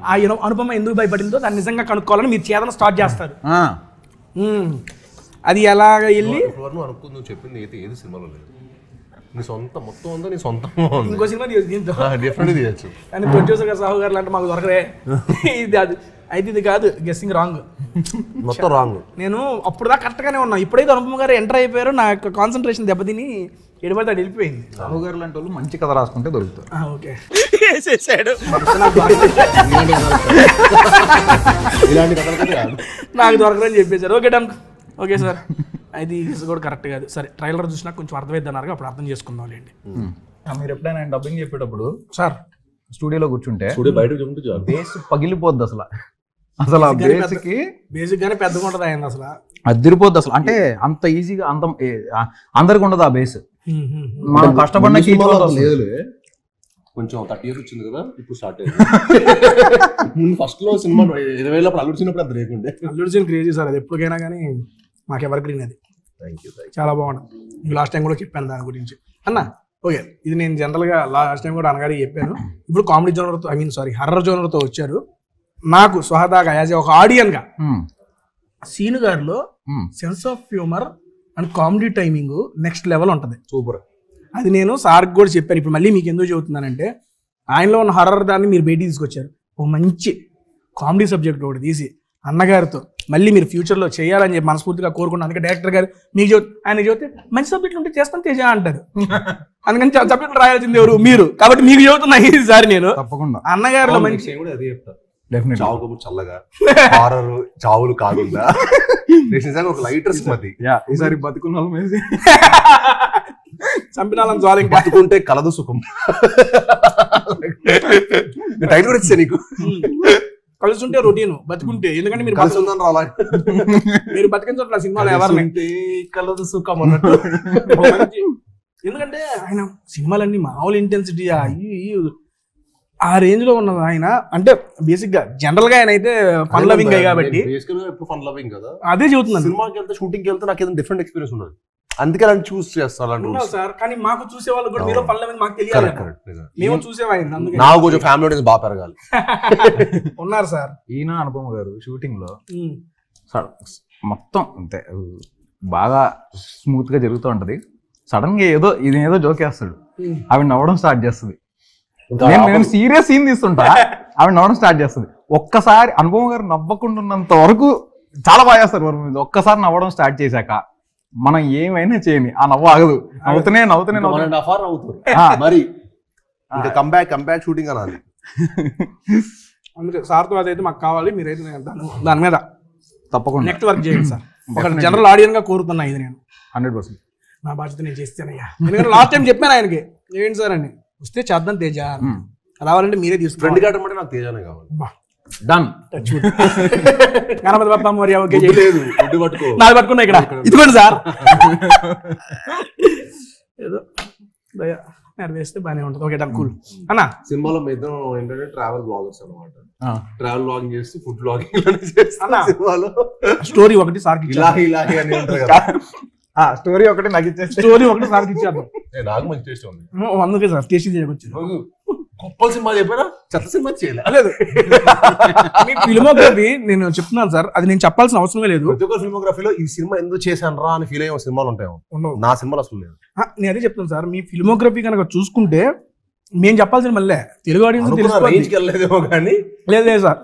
ఆ అనుపమ ఎందుకు భయపడిందో దాన్ని నిజంగా కనుక్కోవాలని మీరు చేతన స్టార్ట్ చేస్తారు. అది ఎలాగ వెళ్ళి నువ్వు చెప్పింది అయితే ఏది సినిమాలో లేదు. నీ సొంత మొత్తం ఉందా, నీ సొంతం ఇంకో సినిమా దీంతో డిఫరెంట్ తీయచ్చు. కానీ ప్రొడ్యూసర్ గారు సాహు గారు అంటే మాకు దొరకరే. ఇది అది అయితే ఇది కాదు, గెస్సింగ్ రాంగ్, మొత్తం రాంగ్. నేను అప్పుడు దాకా కరెక్ట్గానే ఉన్నా. ఇప్పుడైతే అనుపమ గారు ఎంటర్ అయిపోయారు, నా యొక్క కాన్సన్ట్రేషన్ దెబ్బతిని ఎడిపడితే అది వెళ్ళిపోయింది. రాహు గారు లాంటి వాళ్ళు మంచి కథ రాసుకుంటే దొరుకుతారు. ఓకే ఇలాంటి కథలు కాదు, నాకు దొరకరని చెప్పేశారు. Okay done. ఓకే సార్, అయితే ఇది కూడా కరెక్ట్ కాదు. సరే ట్రైలర్ చూసినా కొంచెం అర్థమైద్ది అన్నారు, అప్పుడు అర్థం చేసుకుందాం లేండి. మీరు ఎప్పుడైనా డబ్బింగ్ చెప్పేటప్పుడు సార్ స్టూడియోలో కూర్చుంటే బయట బేస్ పగిలిపోద్ది అసలు ఆ బేసిక్ గానే పెద్దగా ఉంటుంది ఆయన అసలు అదిరిపోద్ది అసలు. అంటే అంత ఈజీగా అందరికి ఉండదు ఆ బేస్. మనం కష్టపడిన కొంచెం 30 years వచ్చింది కదా, ఇప్పుడు స్టార్ట్ అయ్యింది. ఫస్ట్ లో సినిమా 20,000 అప్పుడు అల్లుడు చిన్నప్పుడు అంత లేకుండే. అల్లుడు సీన్ క్రేజీ సార్, అది ఎప్పటికైనా కానీ మాకు ఎవర్ గ్రీన్ అది. చాలా బాగుంటుంది. లాస్ట్ టైం కూడా చెప్పాను దాని గురించి అన్న. ఓకే, ఇది నేను జనరల్గా లాస్ట్ టైం కూడా అనగానే చెప్పాను. ఇప్పుడు కామెడీ జోనర్తో హర్రర్ జోనర్తో వచ్చారు. నాకు స్వహదాగా యాజ్ ఒక ఆడియన్గా సీను గారిలో sense of humour and comedy timing next level ఉంటుంది. సూపర్. అది నేను సార్కి కూడా చెప్పాను. ఇప్పుడు మళ్ళీ మీకు ఎందుకు చెబుతున్నానంటే ఆయనలో ఉన్న హర్రర్ దాన్ని మీరు బయటికి తీసుకొచ్చారు. ఓ మంచి కామెడీ సబ్జెక్ట్ ఒకటి తీసి అన్నగారితో మళ్ళీ మీరు ఫ్యూచర్లో చేయాలని చెప్పి మనస్ఫూర్తిగా కోరుకున్నాను. అందుకే డైరెక్టర్ గారు మీకు ఆయన చెబితే మంచి సబ్జెక్టులు ఉంటే చేస్తాను తేజ అంటారు. అందుకని సబ్జెక్టులు రాయాల్సింది ఎవరు మీరు, కాబట్టి మీకు చెబుతున్నా ఈసారి నేను తప్పకుండా అన్నగారిలో మంచి చల్లగా హారర్ చావులు కాకుండా నిజంగా ఒక లైటర్ స్మతి. ఈసారి బతుకున్న చంపినాలని చాలు, ఇంకా బతుకుంటే కలదు సుఖం. టైటిల్ కూడా ఇచ్చా నీకు. కలుసుంటే రొటీన్, బతుకుంటే ఎందుకంటే మీరు కలిసి ఉందని రాలా, మీరు బతికించట్ల సినిమాలో ఎవరిని కలదు సుఖం అన్నట్టు. ఎందుకంటే ఆయన సినిమాలన్నీ మామూలు ఇంటెన్సిటీ ఆ రేంజ్ లో ఉన్నది ఆయన. అంటే బేసిక్ గా జనరల్ గా ఆయన అయితే ఫన్ లవింగ్ కాబట్టి ఫన్ లవింగ్ కదా, అదే చెబుతున్నాను. సినిమాకి వెళ్తే షూటింగ్ కి వెళ్తే నాకు ఏదైనా డిఫరెంట్ ఎక్స్పీరియన్స్ ఉండదు, అందుకే అలాంటి చూస్ చేస్తాను సార్. కానీ మాకు చూసే వాళ్ళు కూడా మీరు ఫన్ లవింగ్ మాకు తెలియాలి, మేము చూసేవాళ్ళు. అందుకే నాకు కొంచెం ఫ్యామిలీ ఆడియన్స్ బాగా పెరగాలి. ఉన్నారు సార్ ఈయన అనుపమ గారు షూటింగ్ లో మొత్తం అంతే బాగా స్మూత్ గా జరుగుతూ ఉంటది. సడన్ గా ఏదో జోక్ వేస్తాడు, ఆవిడ నవ్వడం స్టార్ట్ చేస్తుంది. నేను సీరియస్ సీన్ తీస్తుంటా, ఆవిడ నవ్వడం స్టార్ట్ చేస్తుంది. ఒక్కసారి అనుపమ గారు నవ్వకుండా ఉన్నంత వరకు చాలా బాగా చేస్తారు వరకు మీద. ఒక్కసారి నవ్వడం స్టార్ట్ చేశాక మనం ఏమైనా చేయని ఆ నవ్వు ఆగదు. నవ్వుతూనే మరి ఇంకా కంబ్యాక్ షూటింగ్ అనాలి. అందుకే సార్తో అదైతే మాకు కావాలి, మీరైతే దాని మీద తప్పకుండా నెక్స్ట్ వర్క్ చేయండి సార్. ఒక జనరల్ ఆడియన్స్ గా కోరుతున్నా ఇది నేను 100%. నా బాధ్యత నేను చేస్తానయ్యా. ఎందుకంటే లాస్ట్ టైం చెప్పాను ఆయనకి ఏంటి సార్ అని, వస్తే చేద్దాం తేజ, రావాలంటే మీరే ఫ్రెండ్ కావడం నాకు తేజానే కావాలి. డన్. గణపతి బప్ప మరి ఓకే లేదు, పట్టుకో నాది పట్టుకున్నా ఇక్కడ, ఇదిగోండి సార్. ఏదో వేస్తే బాగానే ఉంటుంది. ఓకే డన్ కూల్ అన్న. సినిమాలో మీద ఏంటంటే ట్రావెల్ బ్లాగర్స్ అనమాట. ట్రావెల్ బ్లాగింగ్ చేస్తూ ఫుడ్ బ్లాగింగ్ సినిమాలో స్టోరీ ఒకటి సార్కి ఇలాహి అని ఉంటారు కదా. స్టోరీ ఒకటి నాకు ఇచ్చేస్తే స్టోరీ ఒకటి సార్కి ఇచ్చేద్దాం. నాకు మంచి టేస్ట్ ఉంది. అందుకే సార్ టేస్ట్ చేయవచ్చు. గొప్ప సినిమా చెప్పారా, చెత్త సినిమా చేయలేదు. మీ ఫిల్మోగ్రఫీ నేను చెప్తున్నాను సార్, అది నేను చెప్పాల్సిన అవసరమే లేదు. ప్రతి ఒక్క ఫిల్మోగ్రఫీలో ఈ సినిమా ఎందుకు చేశాను రా అని ఫీల్ అయ్యే సినిమాలు ఉంటాయేమో. నా సినిమాలు అసలు లేదు. నేను అదే చెప్తాను సార్, మీ ఫిల్మోగ్రఫీ కనుక చూసుకుంటే మేము చెప్పాల్సిన మళ్ళీ తెలుగు రేంజ్కి వెళ్ళలేదేమో కానీ లేదు సార్,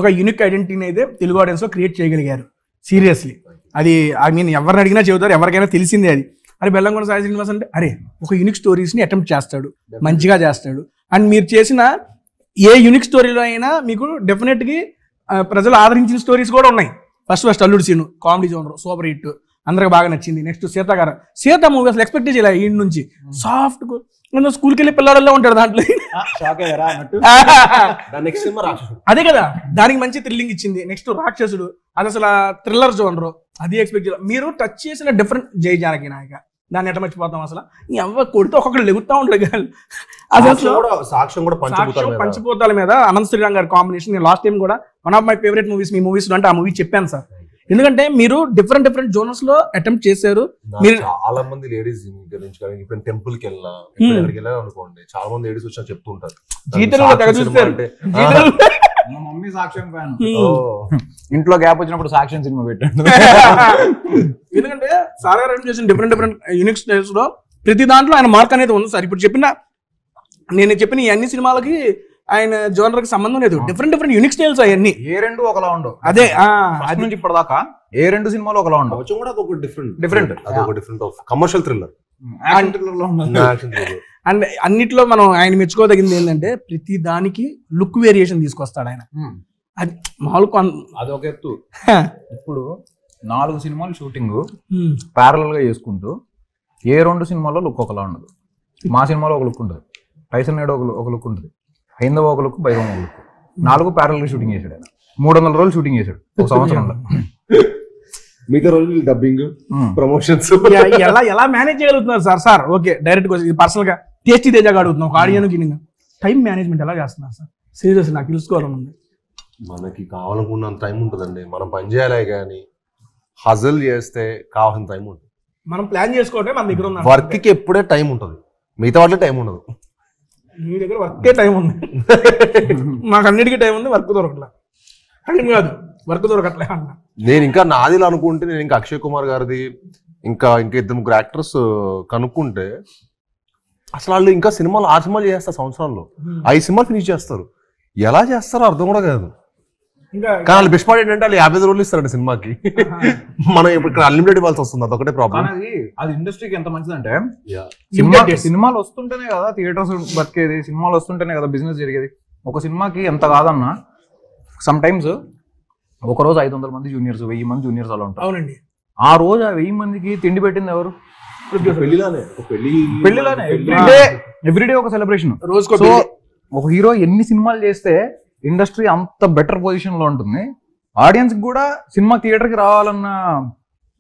ఒక యూనిక్ ఐడెంటిటీని అయితే తెలుగు ఆడియన్స్ లో క్రియేట్ చేయగలిగారు. సీరియస్లీ అది ఐ మీన్ ఎవరిని అడిగినా చెబుతారు, ఎవరికైనా తెలిసిందే అది. అరే బెల్లంకొండ సాయి శ్రీనివాస్ అంటే అరే ఒక యూనిక్ స్టోరీస్ని అటెంప్ట్ చేస్తాడు, మంచిగా చేస్తాడు. అండ్ మీరు చేసిన ఏ యూనిక్ స్టోరీలో అయినా మీకు డెఫినెట్గా ప్రజలు ఆదరించిన స్టోరీస్ కూడా ఉన్నాయి. First Alludu Seenu comedy genre super hit, అందరికి బాగా నచ్చింది. నెక్స్ట్ సీత గారు, సీత మూవీ అసలు ఎక్స్పెక్ట్ చేయలే ఈ నుంచి. సాఫ్ట్ స్కూల్కి వెళ్ళి పిల్లల్లో ఉంటాడు దాంట్లో. అదే కదా, దానికి మంచి థ్రిల్లింగ్ ఇచ్చింది. నెక్స్ట్ రాక్షసుడు, అది అసలు థ్రిల్లర్ జోనర్, అది ఎక్స్పెక్ట్ చేయాలి. మీరు టచ్ చేసిన డిఫరెంట్ జై జానకి నాయక, దాన్ని ఎట్లా మర్చిపోతాం అసలు. ఎవ కొడితే ఒక్కొక్కరు లెగుతా ఉంటాడు. అసలు సాక్ష్యం కూడా పంచిపోతాల మీద అనంత్ శ్రీరామ్ గారి కాంబినేషన్. నేను లాస్ట్ టైం కూడా one of my favourite movies me movies అంటే ఆ మూవీ చెప్పాను సార్. ఎందుకంటే మీరు డిఫరెంట్ జోనర్స్ లో అటెంప్ట్ చేశారు. మీరు చాలా మంది లేడీస్ ఇప్పుడు టెంపుల్ కి వెళ్ళినా ఎక్కడికి వెళ్ళా అనుకోండి, చాలా మంది లేడీస్ వచ్చి చెప్తుంటారు మమ్మీ సాక్ష్యం ఫ్యాన్, ఇంట్లో గ్యాప్ వచ్చినప్పుడు సాక్ష్యం సినిమా పెట్టాడు. ఎందుకంటే సార్ గారు చేసిన డిఫరెంట్ యూనిక్ స్టైల్స్ లో ప్రతి దాంట్లో ఆయన మార్క్ అనేది ఉంది సార్. ఇప్పుడు నేను చెప్పిన ఈ అన్ని సినిమాలకి ఆయన జోనర్ కి సంబంధం లేదు. డిఫరెంట్ యూనిక్ స్టైల్స్ అవన్నీ. ఏ రెండు ఒకలా ఉండవు. అదే అది నుంచి ఇప్పటిదాకా ఏ రెండు సినిమాలు ఒకలా ఉండవు. డిఫరెంట్ కమర్షియల్ థ్రిల్లర్ అండ్ అన్నిట్లో మనం ఆయన మెచ్చుకోదగింది ఏంటంటే ప్రతి దానికి లుక్ వేరియేషన్ తీసుకొస్తాడు ఆయన. అది మామూలు అది ఒక ఎత్తు. ఇప్పుడు 4 సినిమాలు షూటింగ్ ప్యారలల్ గా చేసుకుంటూ ఏ 2 సినిమాల్లో లుక్ ఒకలా ఉండదు. మా సినిమాలో ఒక లుక్ ఉంటుంది, టైసన్ నాయుడు ఒక లుక్ ఉంటుంది, హైందవ ఒక లుక్, బైరం ఒక లుక్. 4 ప్యారలల్ గా షూటింగ్ చేశాడు ఆయన. 300 రోజులు షూటింగ్ చేశాడు ఒక సంవత్సరంలో. మిగతా రోజులు డబ్బింగ్, ప్రమోషన్స్ ఎలా మేనేజ్ చేయగలుగుతున్నారు సార్? ఓకే డైరెక్ట్ పర్సనల్ గా టేస్టీ తేజగా అడుగుతున్నాం. ఒక ఆడియన్ టైం మేనేజ్మెంట్ ఎలా చేస్తున్నారు సార్? సీరియస్ నాకు తెలుసుకోవాలని ఉంది. మనకి కావాలనుకున్నంత టైం ఉంటుందండి, మనం పని చేయాలి. కానీ హజల్ చేస్తే కావాల్సిన టైం ఉంటుంది. మనం ప్లాన్ చేసుకోవటం మన దగ్గర ఉంది. వర్క్ కి ఎప్పుడే టైం ఉంటుంది, మిగతా వాటికి టైం ఉండదు. మీ దగ్గర వర్కే టైం ఉంది, మాకు అన్నిటికీ టైం ఉంది, వర్క్ దొరకట్లే. టైం కాదు వర్క్ దొరకట్లే అన్న. నేను ఇంకా నాదిలో అనుకుంటే నేను ఇంకా అక్షయ్ కుమార్ గారిది ఇంకా 2-3 యాక్టర్స్ కనుక్కుంటే అసలు వాళ్ళు ఇంకా 6 సినిమాలు చేస్తారు సంవత్సరాల్లో. 5 సినిమాలు ఫినిష్ చేస్తారు. ఎలా చేస్తారో అర్థం కూడా కాదు. కానీ వాళ్ళు బెస్ట్ పార్ట్ ఏంటంటే వాళ్ళు 50 రోజులు ఇస్తారండి సినిమాకి. మనం ఇప్పుడు అన్లిమిటెడ్ ఇవ్వాల్సి వస్తుంది, అదొకటే ప్రాబ్లం. అది ఇండస్ట్రీకి ఎంత మంచిదంటే సినిమాలు వస్తుంటేనే కదా థియేటర్స్ బతికేది, సినిమాలు వస్తుంటేనే కదా బిజినెస్ జరిగేది. ఒక సినిమాకి ఎంత కాదన్నా సమ్ టైమ్స్ ఒక రోజు 500 మంది జూనియర్స్, 1000 మంది జూనియర్స్ అలా ఉంటారు. అవునండి. ఆ రోజు ఆ 1000 మందికి తిండి పెట్టింది ఎవరు? పెళ్లిలానే ఎవ్రీడే ఒక సెలబ్రేషన్. సో ఒక హీరో ఎన్ని సినిమాలు చేస్తే ఇండస్ట్రీ అంత బెటర్ పొజిషన్ లో ఉంటుంది. ఆడియన్స్ కూడా సినిమా థియేటర్ కి రావాలన్న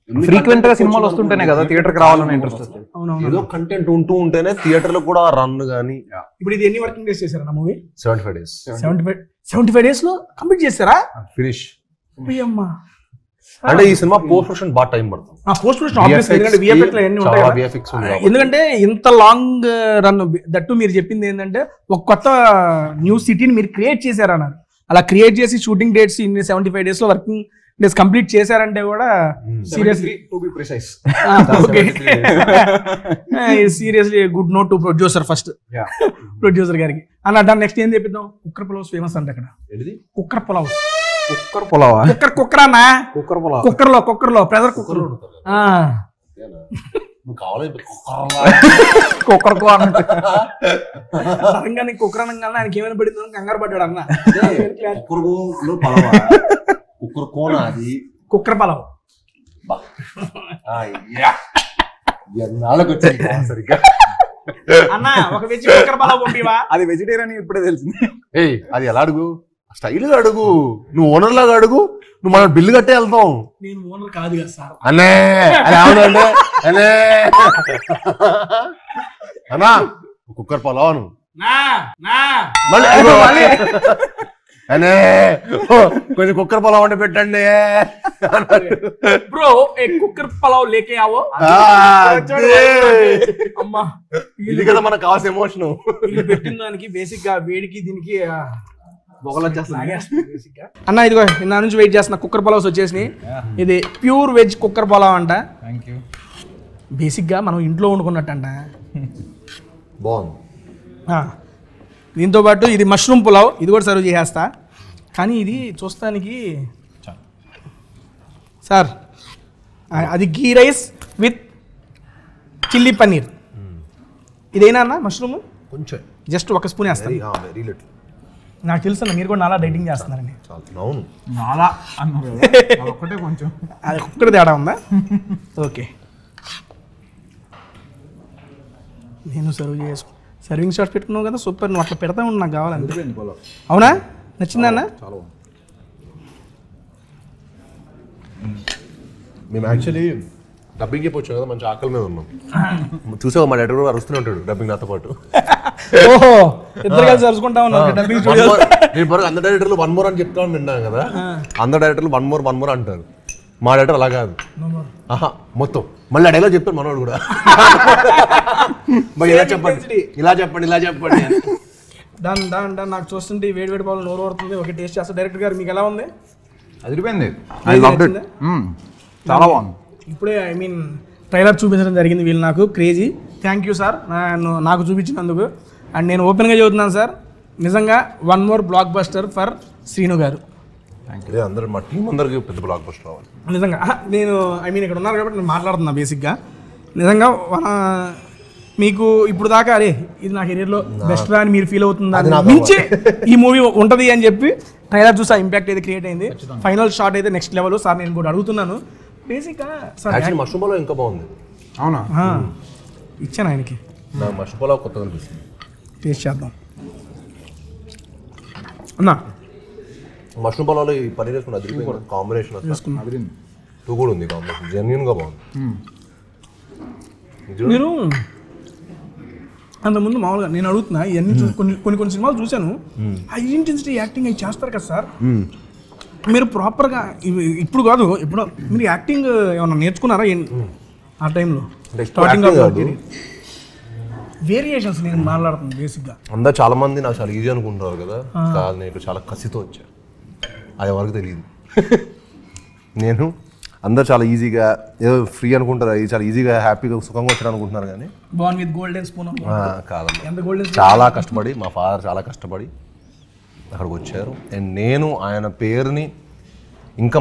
ఫ్రీక్వెంట్ గా సినిమాలు వస్తుంటేనే కదా థియేటర్ కి రావాలన్న ఇంట్రెస్ట్. ఏదో కంటెంట్ ఉంటేనే థియేటర్ లో కూడా రన్ గానీ. ఇప్పుడు ఇది ఎన్ని వర్కింగ్ డేస్ చేశారా మూవీ? 75 days. 75 days లో కంప్లీట్ చేస్తారా? ఫినిష్. అంటే ఈ సినిమా పోస్ట్ ప్రొడక్షన్ బాగా టైం పడుతుంది. ఎందుకంటే ఇంత లాంగ్ రన్ దట్టు మీరు చెప్పింది ఏంటంటే ఒక కొత్త న్యూ సిటీని మీరు క్రియేట్ చేశారన్నారు. అలా క్రియేట్ చేసి షూటింగ్ డేట్స్ ఇన్ని 75 days లో వర్కింగ్ డేస్ కంప్లీట్ చేశారంటే కూడా seriously seriously good note to producer first producer గారికి అన్న. నెక్స్ట్ ఏం చెప్పిద్దాం? కుక్కర్ పులావ్స్ ఫేమస్ అంటే అక్కడ. కుక్కర్ పులావ్స్ కుక్కర్లో ప్రెజర్ కుక్కర్ సడన్గా నీకు కుక్కర్ అనగానే ఆయనకి ఏమైనా పడిందో కంగారు పడ్డాడు అన్న. కుక్కర్ పలావ్ అన్న ఒక వెజ్ కుక్కర్ పలావ్ పంపివా? అది వెజిటేరియన్ ఇప్పుడే తెలిసింది. అది ఎలా అడుగు? స్టైల్ గా అడుగు, నువ్వు ఓనర్ లాగా అడుగు. నువ్వు మన బిల్లు కట్టే వెళ్తాం. నేను ఓనర్ కాదు కదా సార్. అనే అది అవునండి అనే అన్నా కుక్కర్ పొలవను మళ్ళీ అనే కొంచెం కుక్కర్ పొలం వండి పెట్టండి బ్రో ఏ కుక్కర్ పలావ్ లేకే ఆవో. అమ్మా ఇది కదా మనకు కావాల్సిన ఎమోషన్. ఇది పెట్టిన దానికి బేసిక్ గా వేడికి దీనికి అన్న ఇదిగో నా నుంచి వెయిట్ చేస్తున్నా. కుక్కర్ పలావ్స్ వచ్చేసినాయి. ఇది ప్యూర్ వెజ్ కుక్కర్ పలావ్ అంట. బేసిక్ గా మనం ఇంట్లో వండుకున్నట్టు అంట. బాగుంది. దీంతో పాటు ఇది మష్రూమ్ పులావ్, ఇది కూడా సర్వ్ చేసేస్తా. కానీ ఇది చూస్తానికి సార్ అది గీ రైస్ విత్ చిల్లీ పన్నీర్. ఇదేనా అన్న మష్రూమ్? కొంచెం జస్ట్ ఒక స్పూన్ వేస్తాను. Very little. నాకు తెలుసు అన్న మీరు కూడా నాలా డైటింగ్ చేస్తున్నారని. అవును నాలా అన్నారు ఒక్కటే కొంచెం అది ఒక్కటి తేడా ఉందా? ఓకే నేను సర్వ్ చేసుకో. సర్వింగ్ షాట్స్ పెట్టుకున్నావు కదా, సూపర్. నువ్వు అట్లా పెడతా ఉండి నాకు కావాలంటే. అవునా? నచ్చిందన్న? మేము యాక్చువల్లీ డబ్బింగ్ చెప్పొచ్చు కదా, మంచి ఆకలి మీద ఉన్నాం. చూసావు మా డైరెక్టర్ కూడా అరుస్తూనే ఉంటాడు డబ్బింగ్ నాతో పాటు. ఓహో ఇద్దరు కలిసి అరుచుకుంటా ఉన్నారు డబ్బింగ్ స్టూడియో. నేను బరకు అందరు డైరెక్టర్లు 1 more అని చెప్తా విన్నాను కదా, అందరు డైరెక్టర్లు 1 more అంటారు. మా డైరెక్టర్ అలా కాదు, మొత్తం మళ్ళీ అడేలా చెప్తాడు మనోడు కూడా. ఇలా చెప్పండి ఇలా చెప్పండి ఇలా చెప్పండి. Done done done. నాకు చూస్తుంటే వేడి వేడి పాలు నోరు పడుతుంది. ఓకే టేస్ట్ చేస్తా. డైరెక్టర్ గారు మీకు ఎలా ఉంది? అదిరిపోయింది. చాలా బాగుంది. ఇప్పుడే ఐ మీన్ ట్రైలర్ చూపించడం జరిగింది వీళ్ళు నాకు. క్రేజీ. థ్యాంక్ యూ సార్ నాకు చూపించినందుకు. అండ్ నేను ఓపెన్గా చెబుతున్నాను సార్, నిజంగా 1 more block buster for Srinu గారు. అందరూ మా టీం అందరికి పెద్ద బ్లాక్ బస్టర్ రావాలి నిజంగా. నేను ఐ మీన్ ఇక్కడ ఉన్నారు కాబట్టి నేను మాట్లాడుతున్నా. బేసిక్గా నిజంగా మీకు ఇప్పుడు దాకా అరే ఇది నా కెరీర్లో బెస్ట్ అని మీరు ఫీల్ అవుతుంది మించి ఈ మూవీ ఉంటుంది అని చెప్పి ట్రైలర్ చూసి ఆ ఇంపాక్ట్ అయితే క్రియేట్ అయింది. ఫైనల్ షాట్ అయితే నెక్స్ట్ లెవెల్. సార్ నేను కూడా అడుగుతున్నాను బేసిక్గా సార్ మష్రూమ్ పలావ్ ఇంకా బాగుంది. అవునా? ఇచ్చాను ఆయనకి. నాకు మష్రూమ్ పలావ్ కొత్తగా అనిపిస్తుంది. టేస్ట్ చేద్దాం అన్నా. మష్రూమ్ పలావ్లో ఈ పన్నీర్ వేసుకుని అది కాంబినేషన్ టూ కూడా ఉంది. కాంబినేషన్ జెన్యున్ గా బాగుంది. మీరు అంతకుముందు మామూలుగా నేను అడుగుతున్నా ఇవన్నీ కొన్ని సినిమాలు చూశాను. హై ఇంటెన్సిటీ యాక్టింగ్ అవి చేస్తారు కదా సార్, మీరు ప్రాపర్గా ఇప్పుడు కాదు ఇప్పుడు మీరు యాక్టింగ్ ఏమన్నా నేర్చుకున్నారా ఆ టైంలో? స్టార్టింగ్ వేరియేషన్స్ నేను మాట్లాడుతున్నాను బేసిక్గా. అందరు చాలా మంది నాకు చాలా ఈజీ అనుకుంటారు కదా, కాదు నేను చాలా కసితో వచ్చా. అది ఎవరికి తెలియదు. నేను అందరు చాలా ఈజీగా ఏదో ఫ్రీ అనుకుంటారు, చాలా ఈజీగా హ్యాపీగా సుఖంగా వచ్చాడు అనుకుంటున్నారు. కానీ బాన్ విత్ గోల్డెన్ స్పూన్ కాదమ్మా, చాలా కష్టపడి మా ఫాదర్ చాలా కష్టపడి అక్కడికి వచ్చారు. అండ్ నేను ఆయన పేరుని ఇంకా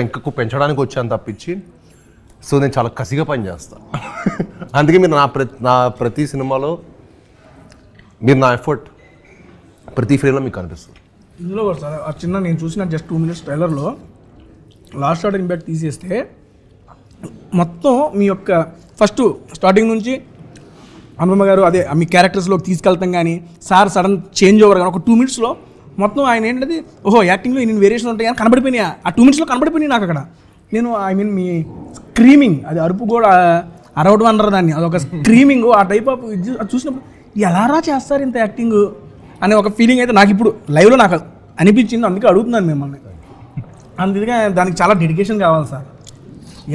ఇంకా పెంచడానికి వచ్చాను తప్పించి. సో నేను చాలా కసిగా పని చేస్తాను. అందుకే మీరు నా ప్రతి సినిమాలో మీరు నా ఎఫర్ట్ ప్రతి ఫ్రేమ్లో మీకు కనిపిస్తుంది. ఇందులో సార్ ఆ చిన్న నేను చూసిన జస్ట్ 2 minutes ట్రైలర్లో లాస్ట్ షాట్ ఇంపాక్ట్ తీసేస్తే మొత్తం మీ యొక్క ఫస్ట్ స్టార్టింగ్ నుంచి అనుపమ గారు అదే మీ క్యారెక్టర్స్లోకి తీసుకెళ్తాం కానీ సార్ సడన్ చేంజ్ ఓవర్ కానీ ఒక 2 minutesలో మొత్తం ఆయన ఏంటంటే ఓహో యాక్టింగ్లో ఇన్ని వేరియేషన్ ఉంటాయి అని కనబడిపోయినాయి. ఆ 2 minutesలో కనబడిపోయినాయి నాకు అక్కడ. నేను ఐ మీన్ మీ స్క్రీమింగ్ అది అరుపు కూడా అరవడం అంటారు దాన్ని, అదొక స్క్రీమింగ్ ఆ టైప్ ఆఫ్ అది చూసినప్పుడు ఎలారా చేస్తారు ఇంత యాక్టింగ్ అనే ఒక ఫీలింగ్ అయితే నాకు ఇప్పుడు లైవ్లో నాకు అనిపించింది. అందుకే అడుగుతున్నాను మిమ్మల్ని. అందుకే దానికి చాలా డెడికేషన్ కావాలి సార్.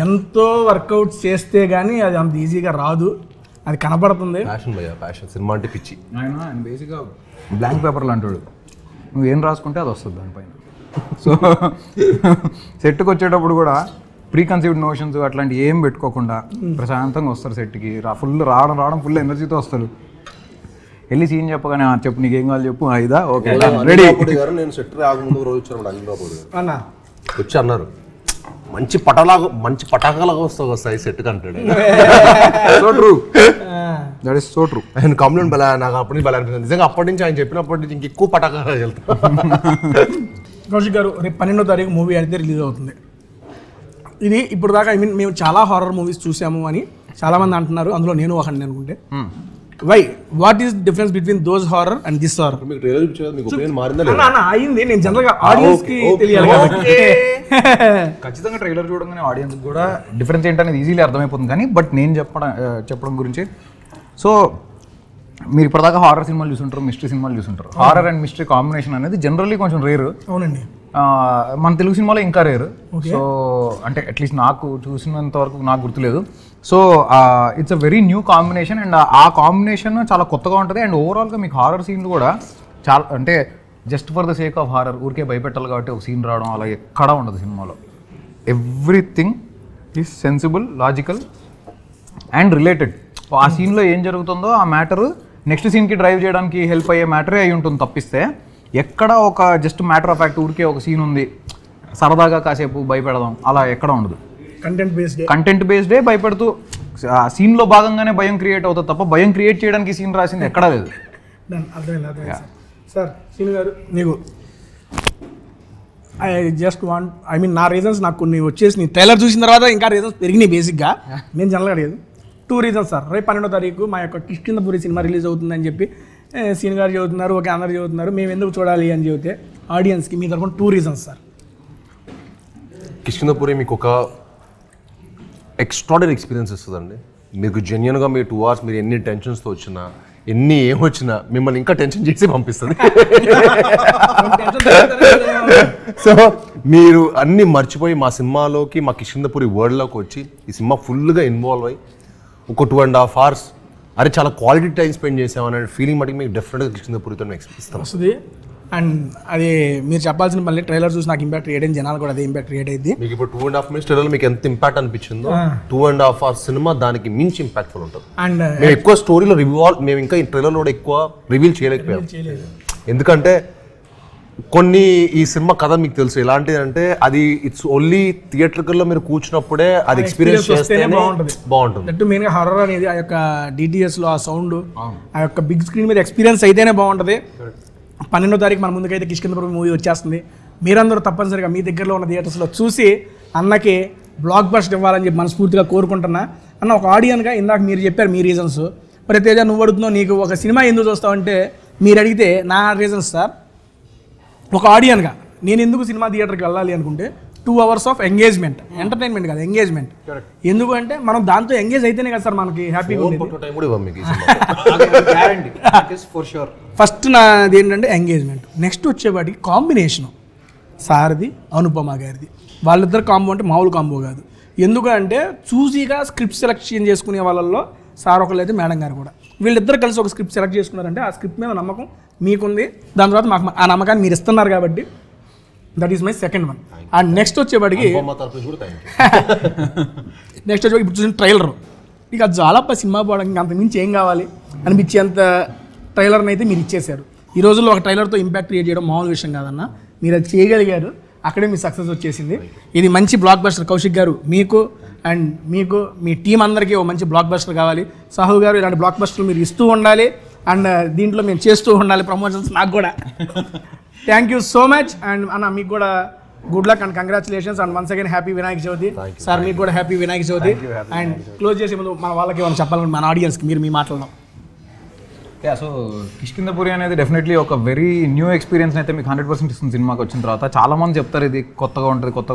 ఎంతో వర్కౌట్ చేస్తే కానీ అది అంత ఈజీగా రాదు, అది కనబడుతుంది. ప్యాషన్ సినిమా అంటే పిచ్చి. ఆయన బేసిక్గా బ్లాంక్ పేపర్లు అంటాడు, నువ్వు ఏం రాసుకుంటే అది వస్తుంది దానిపైన. సో సెట్కి వచ్చేటప్పుడు కూడా ప్రీ కన్సీవ్డ్ నోషన్స్ అట్లాంటి ఏం పెట్టుకోకుండా ప్రశాంతంగా వస్తారు సెట్కి. ఫుల్ రావడం ఫుల్ ఎనర్జీతో వస్తారు. వెళ్ళి సీన్ చెప్పగానే చెప్పు నీకేం కావాలి చెప్పు, ఇదా ఓకే రెడీ. నేను సెట్ రాకముందు రోజు వచ్చాను అన్న వచ్చి అన్నారు మంచి పటాకాలాగా వస్తాయి సెట్ కంటాడు. So true, that is so true. ఆయన కాంప్లిమెంట్ బలా నాకు అప్పటి నుంచి బలా అనిపిస్తుంది. నిజంగా అప్పటి నుంచి ఆయన చెప్పినప్పటి నుంచి ఇంకెక్కువ పటాకాలు వెళ్తాను. కౌశిక్ గారు రేపు 12వ తారీఖు మూవీ అయితే రిలీజ్ అవుతుంది. ఇది ఇప్పుడు దాకా ఐ మీన్ మేము చాలా హారర్ మూవీస్ చూసాము అని చాలామంది అంటున్నారు, అందులో నేను ఒకటి అనుకుంటే. Why what is difference between those horror and this horror? మీకు ట్రైలర్ చూపించారు, మీకు ఒపీనియన్ మారిందా లేదా? అయింది. నేను జనరల్ గా ఆడియన్స్ కి okay, తెలియాలి కాబట్టి ఖచ్చితంగా ట్రైలర్ చూడగానే ఆడియన్స్ కూడా డిఫరెన్స్ ఏంటనేది ఈజీలీ అర్థమైపోతుంది. కానీ బట్ నేను చెప్పడం గురించి, సో మీరు ఇప్పటిదాకా హారర్ సినిమాలు చూసుంటారు, మిస్టరీ సినిమాలు చూసుంటారు. హారర్ అండ్ మిస్టరీ కాంబినేషన్ అనేది జనరల్లీ కొంచెం రేర్. అవునండి. మన తెలుగు సినిమాలో ఇంకా రేర్. సో అంటే అట్లీస్ట్ నాకు చూసినంత వరకు నాకు గుర్తులేదు. So it's a very new combination and ఆ కాంబినేషన్ చాలా కొత్తగా ఉంటుంది. అండ్ ఓవరాల్గా మీకు హారర్ సీన్లు కూడా చాలా అంటే just for the sake of horror ఊరికే భయపెట్టాలి కాబట్టి ఒక సీన్ రావడం అలా ఎక్కడా ఉండదు సినిమాలో. Everything is sensible, logical and related. ఆ సీన్లో ఏం జరుగుతుందో ఆ మ్యాటర్ నెక్స్ట్ సీన్కి డ్రైవ్ చేయడానికి హెల్ప్ అయ్యే మ్యాటరే అయి ఉంటుంది తప్పిస్తే ఎక్కడ ఒక జస్ట్ మ్యాటర్ ఆఫ్ ఫ్యాక్ట్ ఊరికే ఒక సీన్ ఉంది సరదాగా కాసేపు భయపెడదాం అలా ఎక్కడ ఉండదు. కంటెంట్ బేస్డే భయపెడుతూ ఆ సీన్లో భాగంగానే భయం క్రియేట్ అవుతుంది తప్ప భయం క్రియేట్ చేయడానికి సీన్ రాసింది ఎక్కడా లేదు. సార్ సీన్ గారు, మీకు నా రీజన్స్ నాకు కొన్ని వచ్చేసి ట్రైలర్ చూసిన తర్వాత ఇంకా రీజన్స్ పెరిగినాయి. బేసిక్గా నేను జనరల్గా అడిగేది 2 రీజన్స్ సార్. రేపు 12వ తారీఖు మా యొక్క కిష్కింధపురి సినిమా రిలీజ్ అవుతుందని చెప్పి సీన్ గారు చదువుతున్నారు, ఓకే అందరు చదువుతున్నారు, మేము ఎందుకు చూడాలి అని చెబితే ఆడియన్స్కి మీ తరఫున 2 రీజన్స్ సార్. కిష్కింధపురి మీకు ఒక ఎక్స్ట్రాడనరీ ఎక్స్పీరియన్స్ ఇస్తుందండి. మీకు జెన్యున్గా మీ 2 hours మీరు ఎన్ని టెన్షన్స్తో వచ్చినా ఎన్ని ఏమొచ్చినా మిమ్మల్ని ఇంకా టెన్షన్ చేసి పంపిస్తుంది. సో మీరు అన్నీ మర్చిపోయి మా సినిమాలోకి, మా కిష్కింధపురి వరల్డ్లోకి వచ్చి ఈ సినిమా ఫుల్గా ఇన్వాల్వ్ అయ్యి ఒక 2.5 hours అరే చాలా క్వాలిటీ టైం స్పెండ్ చేసామనే ఫీలింగ్ మటుకు మీకు డెఫినెట్గా కిష్కింధపురితో ఇస్తాం వస్తుంది. అండ్ అది మీరు చెప్పాల్సిన మళ్ళీ ట్రైలర్ చూసి నాకు ఇంపాక్ట్ క్రియేట్ అయింది, జనాలు కూడా అదే ఇంపాక్ట్ క్రియేట్ అయింది. మీకు ఇప్పుడు 2.5 minutes ట్రైలర్ మీకు ఎంత ఇంపాక్ట్ అనిపించిందో 2.5 hours సినిమా దానికి మించి ఇంపాక్ట్ఫుల్ ఉంటుంది. అండ్ మేము ఎక్కువ స్టోరీలో మేము ఇంకా ఈ ట్రైలర్లో కూడా ఎక్కువ రివీల్ చేయలేకపోయాం. ఎందుకంటే కొన్ని ఈ సినిమా కథ మీకు తెలుసు ఎలాంటిది అంటే అది ఇట్స్ ఓన్లీ థియేటర్లో మీరు కూర్చున్నప్పుడే అది ఎక్స్పీరియన్స్ చేస్తేనే బాగుంటుంది. మెయిన్గా హారర్ అనేది ఆ యొక్క డిటిఎస్లో ఆ సౌండ్ ఆ యొక్క బిగ్ స్క్రీన్ మీద ఎక్స్పీరియన్స్ అయితేనే బాగుంటుంది. 12వ తారీఖు మన ముందుకైతే కిష్కింధపురి మూవీ వచ్చేస్తుంది. మీరందరూ తప్పనిసరిగా మీ దగ్గరలో ఉన్న థియేటర్స్లో చూసి అన్నకి బ్లాక్ బస్టర్ ఇవ్వాలని చెప్పి మనస్ఫూర్తిగా కోరుకుంటున్నా. అన్న ఒక ఆడియన్గా ఇందాక మీరు చెప్పారు మీ రీజన్స్, మరి తేజ నువ్వు అడుగుతున్నావు నీకు ఒక సినిమా ఎందుకు చూస్తావంటే మీరు అడిగితే నా రీజన్స్ సార్. ఒక ఆడియన్గా నేను ఎందుకు సినిమా థియేటర్కి వెళ్ళాలి అనుకుంటే 2 hours ఆఫ్ ఎంగేజ్మెంట్, ఎంటర్టైన్మెంట్ కాదు ఎంగేజ్మెంట్. ఎందుకు అంటే మనం దాంతో ఎంగేజ్ అయితేనే కదా సార్ మనకి హ్యాపీగా ఫస్ట్ నాది ఏంటంటే ఎంగేజ్మెంట్. నెక్స్ట్ వచ్చేవాడికి కాంబినేషను సార్ది అనుపమ గారిది, వాళ్ళిద్దరు కాంబో అంటే మామూలు కాంబో కాదు. ఎందుకంటే చూసిగా స్క్రిప్ట్ సెలెక్షన్ చేసుకునే వాళ్ళల్లో సార్ ఒకళ్ళు అయితే మేడం గారు కూడా, వీళ్ళిద్దరు కలిసి ఒక స్క్రిప్ట్ సెలెక్ట్ చేసుకున్నారంటే ఆ స్క్రిప్ట్ మీద నమ్మకం మీకుంది, దాని తర్వాత మాకు ఆ నమ్మకాన్ని మీరు ఇస్తున్నారు కాబట్టి that is my second one. And next వచ్చేవాడికి ఇప్పుడు చూసిన ట్రైలర్ ఇక అది చాలా సినిమా పోవడానికి అంత మించి ఏం కావాలి అనిపించేంత ట్రైలర్ని అయితే మీరు ఇచ్చేశారు. ఈ రోజుల్లో ఒక ట్రైలర్తో ఇంపాక్ట్ క్రియేట్ చేయడం మామూలు విషయం కాదన్న, మీరు అది చేయగలిగారు, అక్కడే మీ సక్సెస్ వచ్చేసింది. ఇది మంచి బ్లాక్ బస్టర్ కౌశిక్ గారు మీకు అండ్ మీకు మీ టీం అందరికీ ఒక మంచి బ్లాక్ బస్టర్ కావాలి. సాహు గారు ఇలాంటి బ్లాక్ బస్టర్లు మీరు ఇస్తూ ఉండాలి అండ్ దీంట్లో మేము చేస్తూ ఉండాలి ప్రమోషన్స్ నాకు కూడా. Thank you so much and అన్న మీకు కూడా good luck and congratulations and once again happy Vinayaka Chavithi sir. మీకు కూడా happy Vinayaka Chavithi. And close చేసే ముందు మన వాళ్ళకి ఏమైనా చెప్పాలని మన ఆడియన్స్కి మీరు మీ మాట్లాడడం. సో కిష్కింధపురి అనేది డెఫినెట్లీ ఒక వెరీ న్యూ ఎక్స్పీరియన్స్ అయితే మీకు 100% ఇస్తుంది సినిమాకి వచ్చిన తర్వాత. చాలామంది చెప్తారు ఇది కొత్తగా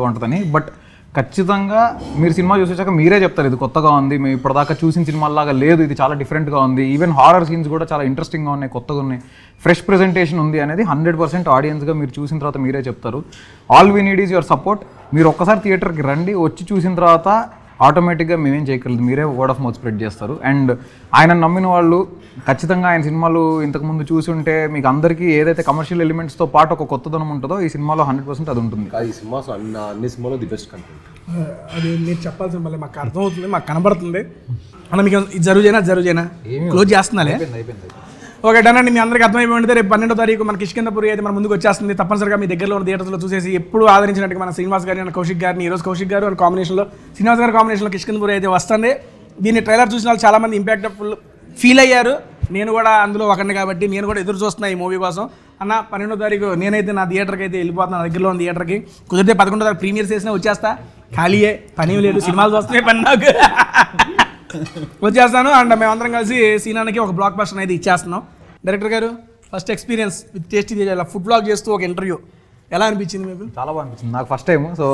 ఉంటుందని, బట్ ఖచ్చితంగా మీరు సినిమా చూసేసాక మీరే చెప్తారు ఇది కొత్తగా ఉంది, మేము ఇప్పటిదాకా చూసిన సినిమాలాగా లేదు, ఇది చాలా డిఫరెంట్గా ఉంది, ఈవెన్ హారర్ సీన్స్ కూడా చాలా ఇంట్రెస్టింగ్గా ఉన్నాయి, కొత్తగా ఉన్నాయి, ఫ్రెష్ ప్రెజెంటేషన్ ఉంది అనేది 100% ఆడియన్స్గా మీరు చూసిన తర్వాత మీరే చెప్తారు. All we need is your support. మీరు ఒక్కసారి థియేటర్కి రండి, వచ్చి చూసిన తర్వాత ఆటోమేటిక్గా మేమేం చేయగలదు, మీరే వర్డ్ ఆఫ్ మౌత్ స్ప్రెడ్ చేస్తారు. అండ్ ఆయన నమ్మిన వాళ్ళు ఖచ్చితంగా ఆయన సినిమాలు ఇంతకుముందు చూసి ఉంటే మీకు అందరికీ ఏదైతే కమర్షియల్ ఎలిమెంట్స్తో పాటు ఒక కొత్తదనం ఉంటుందో ఈ సినిమాలో 100% అది ఉంటుంది. ఈ సినిమా అన్ని సినిమాలో ది బెస్ట్ కంటెంట్. అది మీరు చెప్పాల్సిన మళ్ళీ మాకు అర్థమవుతుంది, మాకు కనబడుతుంది అన్న. మీకు ఇది జరుగుజేనా క్లోజ్ చేస్తున్నాలే ఓకే డన్ అండి. మీ అందరికీ అర్థమైపోయి ఉంటుంది. రేపు 12వ తారీఖు మన కిష్కింధపురి అయితే మన ముందుకు వచ్చేస్తుంది. తప్పనిసరిగా మీ దగ్గరలో ఉన్న థియేటర్స్లో చూసేసి ఎప్పుడు ఆదరించినట్టుగా మన శ్రీనివాస్ గారిని అండ్ కౌశిక్ గారిని, ఈరోజు కౌశిక్ గారు అండ్ కాంబినేషన్లో శ్రీనివాస్ గారి కాంబినేషన్లో కిష్కింధపురి అయితే వస్తుంది. దీన్ని ట్రైలర్ చూసిన వాళ్ళు చాలామంది ఇంపాక్ట్ఫుల్ ఫీల్ అయ్యారు, నేను కూడా అందులో ఒకరిని కాబట్టి నేను కూడా ఎదురు చూస్తున్నా ఈ మూవీ కోసం. అన్న 12వ తారీఖు నేనైతే నా థియేటర్కి అయితే వెళ్ళిపోతున్నా, నా దగ్గరలో ఉన్న థియేటర్కి. కుదిరితే 11వ తారీఖు ప్రీమియర్స్ చేసినా వచ్చేస్తా, ఖాళీయే, పని లేదు, సినిమాలు చూస్తున్నాయి పని నాకు. వచ్చేస్తాను. అండ్ మేమందరం కలిసి సీనానికి ఒక బ్లాక్ బస్టర్ అనేది ఇచ్చేస్తున్నాం. డైరెక్టర్ గారు first experience with tasty food blog చేస్తూ ఒక ఇంటర్వ్యూ ఎలా అనిపించింది మీకు? చాలా బాగా అనిపించింది నాకు ఫస్ట్ టైం, సో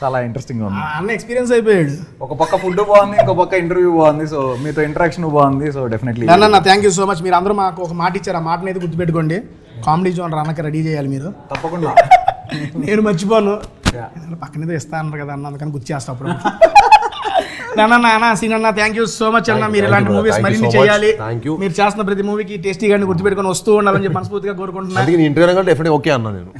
చాలా ఇంట్రెస్టింగ్గా ఉంది. అన్న ఎక్స్పీరియన్స్ అయిపోయాడు. ఒక పక్క ఫుడ్ బాగుంది, ఇంకో పక్క ఇంటర్వ్యూ బాగుంది, సో మీతో ఇంటరాక్షన్ బాగుంది. సో డెఫినెట్లీ అన్న థ్యాంక్ యూ సో మచ్. మీరు అందరూ మాకు ఒక మాట ఇచ్చారు, ఆ మాటని అయితే గుర్తుపెట్టుకోండి. కామెడీ జోన్ అన్నకి రెడీ చేయాలి మీరు, తప్పకుండా. నేను మర్చిపోను. పక్కనతో ఇస్తా అన్నారు కదా అన్న, అందుకని గుర్తు చేస్తా అప్పుడు. అన్న సీన్ అన్న థ్యాంక్ యూ సో మచ్ అన్న. మీరు ఇలాంటి మూవీస్ మరిన్ని చేయాలి. మీరు చేస్తున్న ప్రతి మూవీకి టేస్టీ గాని గుర్తుపెట్టుకొని వస్తూ ఉండాలని చెప్పి మనస్ఫూర్తిగా కోరుకుంటున్నాను. ఓకే అన్న నేను.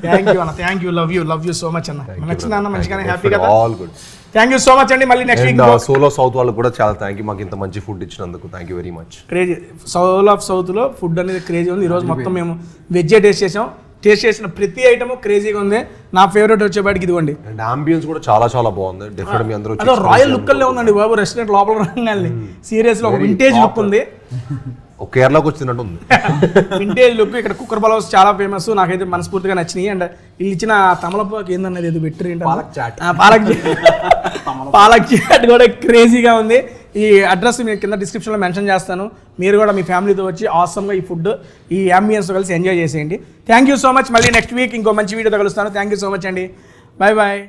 థ్యాంక్ యూ అన్న, thank you, love you so much అన్న. నచ్చింది అన్న, మంచిగానే హ్యాపీ కదా. All good. Thank you so much అండి. మళ్ళీ next week Soul of South వాళ్ళు కూడా చాలా థ్యాంక్ యూ, మాకు ఇంత మంచి ఫుడ్ ఇచ్చినందుకు. Thank you very much. Crazy Soul of South లో ఫుడ్ అనేది క్రేజీ ఉంది. ఈరోజు మొత్తం మేము వెజ్ టేస్ట్ చేసాం. టేస్ట్ చేసిన ప్రతి ఐటమ్ క్రేజీగా ఉంది. నా ఫేవరెట్ వచ్చేపాటికి ఇదిగోండి. అండ్ అంబియన్స్ కూడా చాలా చాలా బాగుంది. డెఫినెట్ మీ అందరూ అదో రాయల్ లుక్ అల్లే ఉందండి బాబు. రెస్టారెంట్ లోపల రంగాల్ని సీరియస్ లో ఒక వింటేజ్ లుక్ ఉంది. కేరళకు వచ్చినట్టు ఉంది వింటేజ్ లుక్. ఇక్కడ కుక్కర్ బలౌస్ చాలా ఫేమస్, నాకైతే మనస్ఫూర్తిగా నచ్చినాయి. అండ్ వీళ్ళు ఇచ్చిన తమలపాకు ఏందన్నది ఏదో పెట్టరు ఏంటంటే పాలక్ చాట్ కూడా క్రేజీగా ఉంది. ఈ అడ్రస్ నేను కింద డిస్క్రిప్షన్లో మెన్షన్ చేస్తాను. మీరు కూడా మీ ఫ్యామిలీతో వచ్చి ఆసమ్గా ఈ ఫుడ్ ఈ అంబియన్స్తో కలిసి ఎంజాయ్ చేసేయండి. Thank you so much. మళ్ళీ నెక్స్ట్ వీక్ ఇంకో మంచి వీడియోతో కలుస్తాను. థ్యాంక్ యూ సో మచ్ అండి. Bye bye.